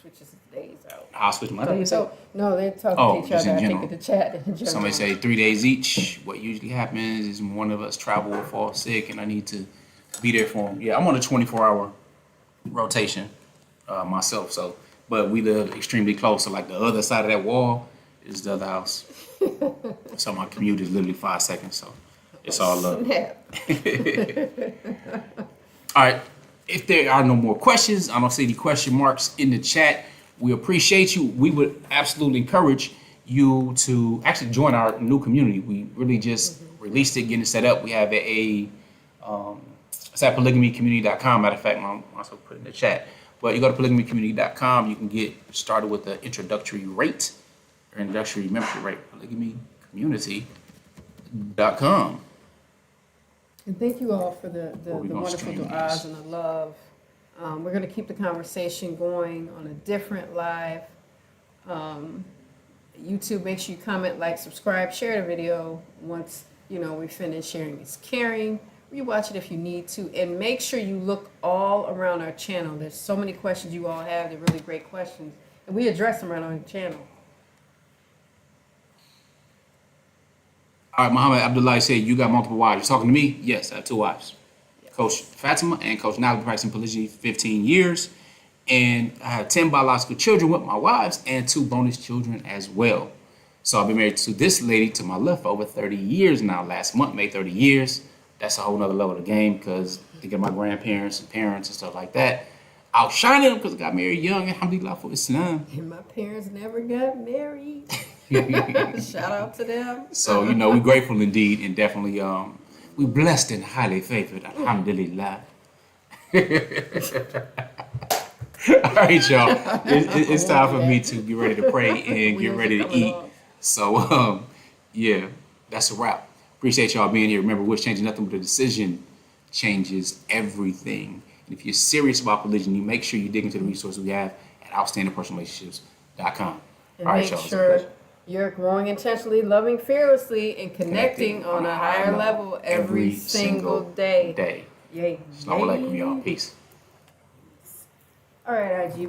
switches his days out. I'll switch my days out. No, they're talking to each just other, in I think, general. in the chat. In general. Somebody say 3 days each. What usually happens is one of us travel or fall sick, and I need to be there for him. Yeah, I'm on a 24-hour rotation myself, so. But we live extremely close, so like the other side of that wall is the other house. So my commute is literally 5 seconds, so it's all love. All right. If there are no more questions, I don't see any question marks in the chat. We appreciate you. We would absolutely encourage you to actually join our new community. We really just released it, getting it set up. We have it's at polygamycommunity.com. Matter of fact, I'll also put it in the chat. But you go to polygamycommunity.com, you can get started with the introductory rate or introductory membership rate. Polygamycommunity.com. And thank you all for the gonna wonderful stream du'as these. and the love. We're going to keep the conversation going on a different live. YouTube, make sure you comment, like, subscribe, share the video. Once we finish, sharing is caring. Rewatch it if you need to, and make sure you look all around our channel. There's so many questions you all have. They're really great questions, and we address them right on the channel. All right, Muhammad Abdullah said, you got multiple wives. You talking to me? Yes, I have 2 wives. Coach Fatimah and Coach Nyla been practicing polygyny 15 years. And I have 10 biological children with my wives and 2 bonus children as well. So I've been married to this lady to my left for over 30 years now. Last month made 30 years. That's a whole nother level of the game because they get my grandparents and parents and stuff like that. Outshining them because I got married young, alhamdulillah for Islam. And my parents never got married. Shout out to them. So, we're grateful indeed, and definitely we blessed and highly favored, alhamdulillah. All right, y'all. It's time for me to get ready to pray and get ready to eat. So, yeah, that's a wrap. Appreciate y'all being here. Remember, wish changing nothing but a decision changes everything. And if you're serious about polygyny, make sure you dig into the resources we have at outstandingpersonalrelationships.com. And All right, make y'all. sure You're growing intentionally, loving fearlessly, and connecting on a higher level every single day. Yay. Shalom alaikum, y'all. Peace. All right, IG.